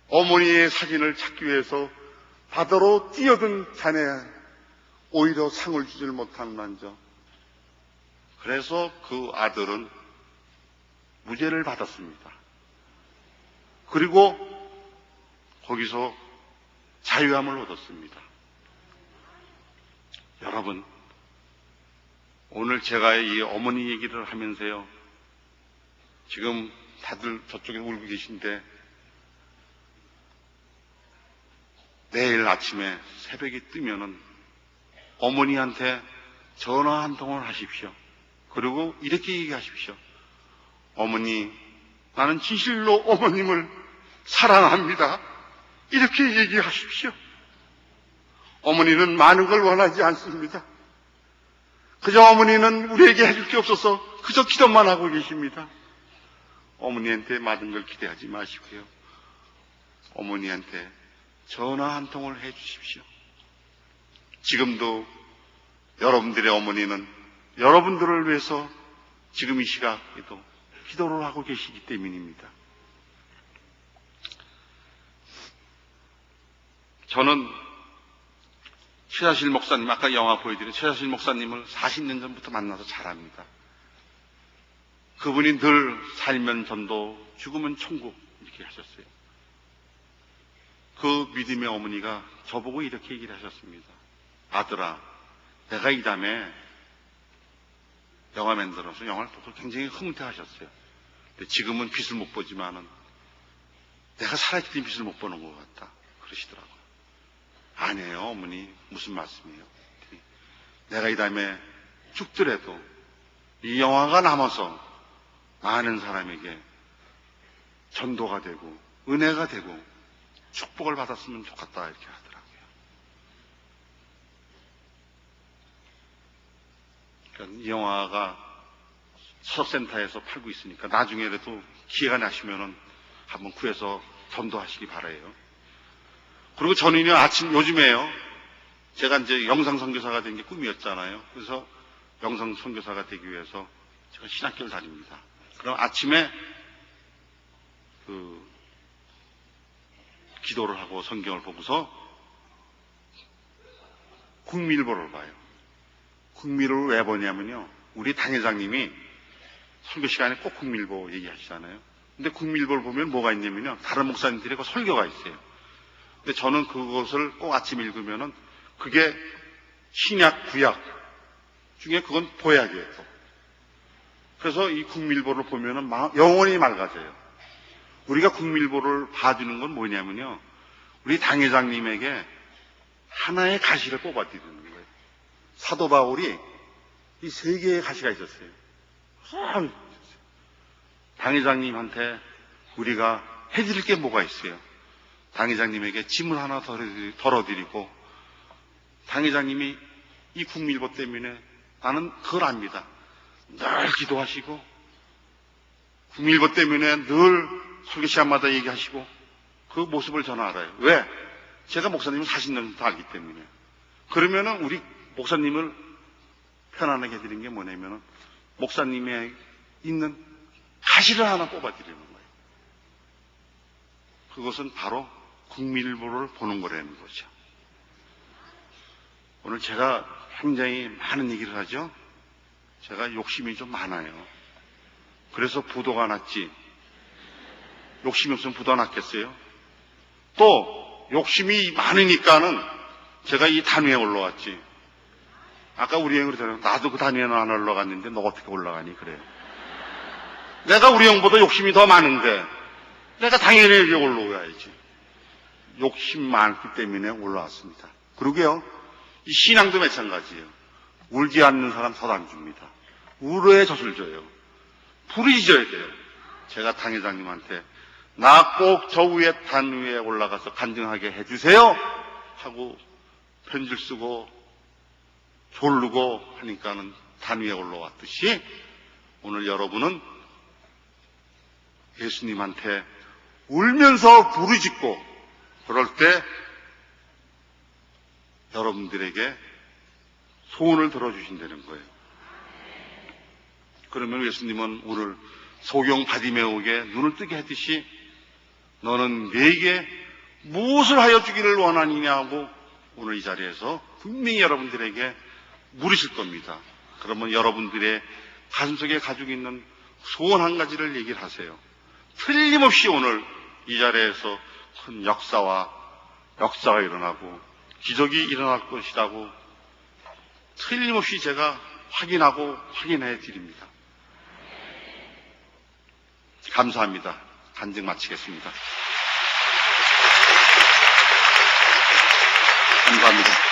A: 어머니의 사진을 찾기 위해서 바다로 뛰어든 자네 오히려 상을 주질 못한 난저. 그래서 그 아들은 무죄를 받았습니다. 그리고 거기서 자유함을 얻었습니다. 여러분, 오늘 제가 이 어머니 얘기를 하면서요, 지금 다들 저쪽에 울고 계신데 내일 아침에 새벽이 뜨면은 어머니한테 전화 한 통을 하십시오. 그리고 이렇게 얘기하십시오. 어머니, 나는 진실로 어머님을 사랑합니다. 이렇게 얘기하십시오. 어머니는 많은 걸 원하지 않습니다. 그저 어머니는 우리에게 해줄 게 없어서 그저 기도만 하고 계십니다. 어머니한테 많은 걸 기대하지 마시고요. 어머니한테 전화 한 통을 해 주십시오. 지금도 여러분들의 어머니는 여러분들을 위해서 지금 이 시각에도 기도를 하고 계시기 때문입니다. 저는 최자실 목사님, 아까 영화 보여드린 최자실 목사님을 40년 전부터 만나서 잘 압니다. 그분이 늘 살면 전도, 죽으면 천국 이렇게 하셨어요. 그 믿음의 어머니가 저보고 이렇게 얘기를 하셨습니다. 아들아, 내가 이 다음에 영화 만들어서 영화를 보고 굉장히 흐뭇해하셨어요. 근데 지금은 빛을 못 보지만은 내가 살아있을 때 빛을 못 보는 것 같다 그러시더라고요. 아니에요, 어머니. 무슨 말씀이에요? 내가 이 다음에 죽더라도 이 영화가 남아서 많은 사람에게 전도가 되고 은혜가 되고 축복을 받았으면 좋겠다 이렇게 하더라고요. 그러니까 이 영화가 서적센터에서 팔고 있으니까 나중에라도 기회가 나시면은 한번 구해서 전도하시기 바라요. 그리고 저는요, 요즘에요, 제가 이제 영상 선교사가 된 게 꿈이었잖아요. 그래서 영상 선교사가 되기 위해서 제가 신학교를 다닙니다. 그럼 아침에 기도를 하고 성경을 보고서 국민일보를 봐요. 국민일보를 왜 보냐면요, 우리 당회장님이 설교 시간에 꼭 국민일보 얘기하시잖아요. 근데 국민일보를 보면 뭐가 있냐면요, 다른 목사님들의 그 설교가 있어요. 근데 저는 그것을 꼭 아침 읽으면은 그게 신약, 구약 중에 그건 보약이에요. 그래서 이 국민일보를 보면은 영원히 맑아져요. 우리가 국민일보를 봐주는 건 뭐냐면요, 우리 당회장님에게 하나의 가시를 뽑아드리는 거예요. 사도 바울이 이 3개의 가시가 있었어요. 당회장님한테 우리가 해드릴 게 뭐가 있어요? 당회장님에게 짐을 하나 덜어드리고, 당회장님이 이 국민일보 때문에 나는 그걸 압니다. 늘 기도하시고, 국민일보 때문에 늘 설교 시간마다 얘기하시고, 그 모습을 저는 알아요. 왜? 제가 목사님을 40년부터 알기 때문에. 그러면은 우리 목사님을 편안하게 해드린 게 뭐냐면은 목사님의 있는 가시를 하나 뽑아드리는 거예요. 그것은 바로 국민일보를 보는 거라는 거죠. 오늘 제가 굉장히 많은 얘기를 하죠. 제가 욕심이 좀 많아요. 그래서 부도가 났지. 욕심이 없으면 부도가 났겠어요? 또 욕심이 많으니까는 제가 이 단위에 올라왔지. 아까 우리 형이 그러잖아요. 나도 그 단위에는 안 올라갔는데 너 어떻게 올라가니? 그래요. 내가 우리 형보다 욕심이 더 많은데 내가 당연히 여기 올라가야지. 욕심 많기 때문에 올라왔습니다. 그러게요, 이 신앙도 마찬가지예요. 울지 않는 사람 덧 안 줍니다. 울어야 젖을 줘요. 부르짖어야 돼요. 제가 당회장님한테 나 꼭 저 위에 단 위에 올라가서 간증하게 해주세요 하고 편지를 쓰고 졸르고 하니까는 단 위에 올라왔듯이 오늘 여러분은 예수님한테 울면서 부르짖고 그럴 때 여러분들에게 소원을 들어주신다는 거예요. 그러면 예수님은 오늘 소경 바디메오에게 눈을 뜨게 했듯이 너는 내게 무엇을 하여 주기를 원하느냐고 오늘 이 자리에서 분명히 여러분들에게 물으실 겁니다. 그러면 여러분들의 가슴속에 가지고 있는 소원 한 가지를 얘기를 하세요. 틀림없이 오늘 이 자리에서 큰 역사가 일어나고 기적이 일어날 것이라고 틀림없이 제가 확인해 드립니다. 감사합니다. 간증 마치겠습니다. 감사합니다.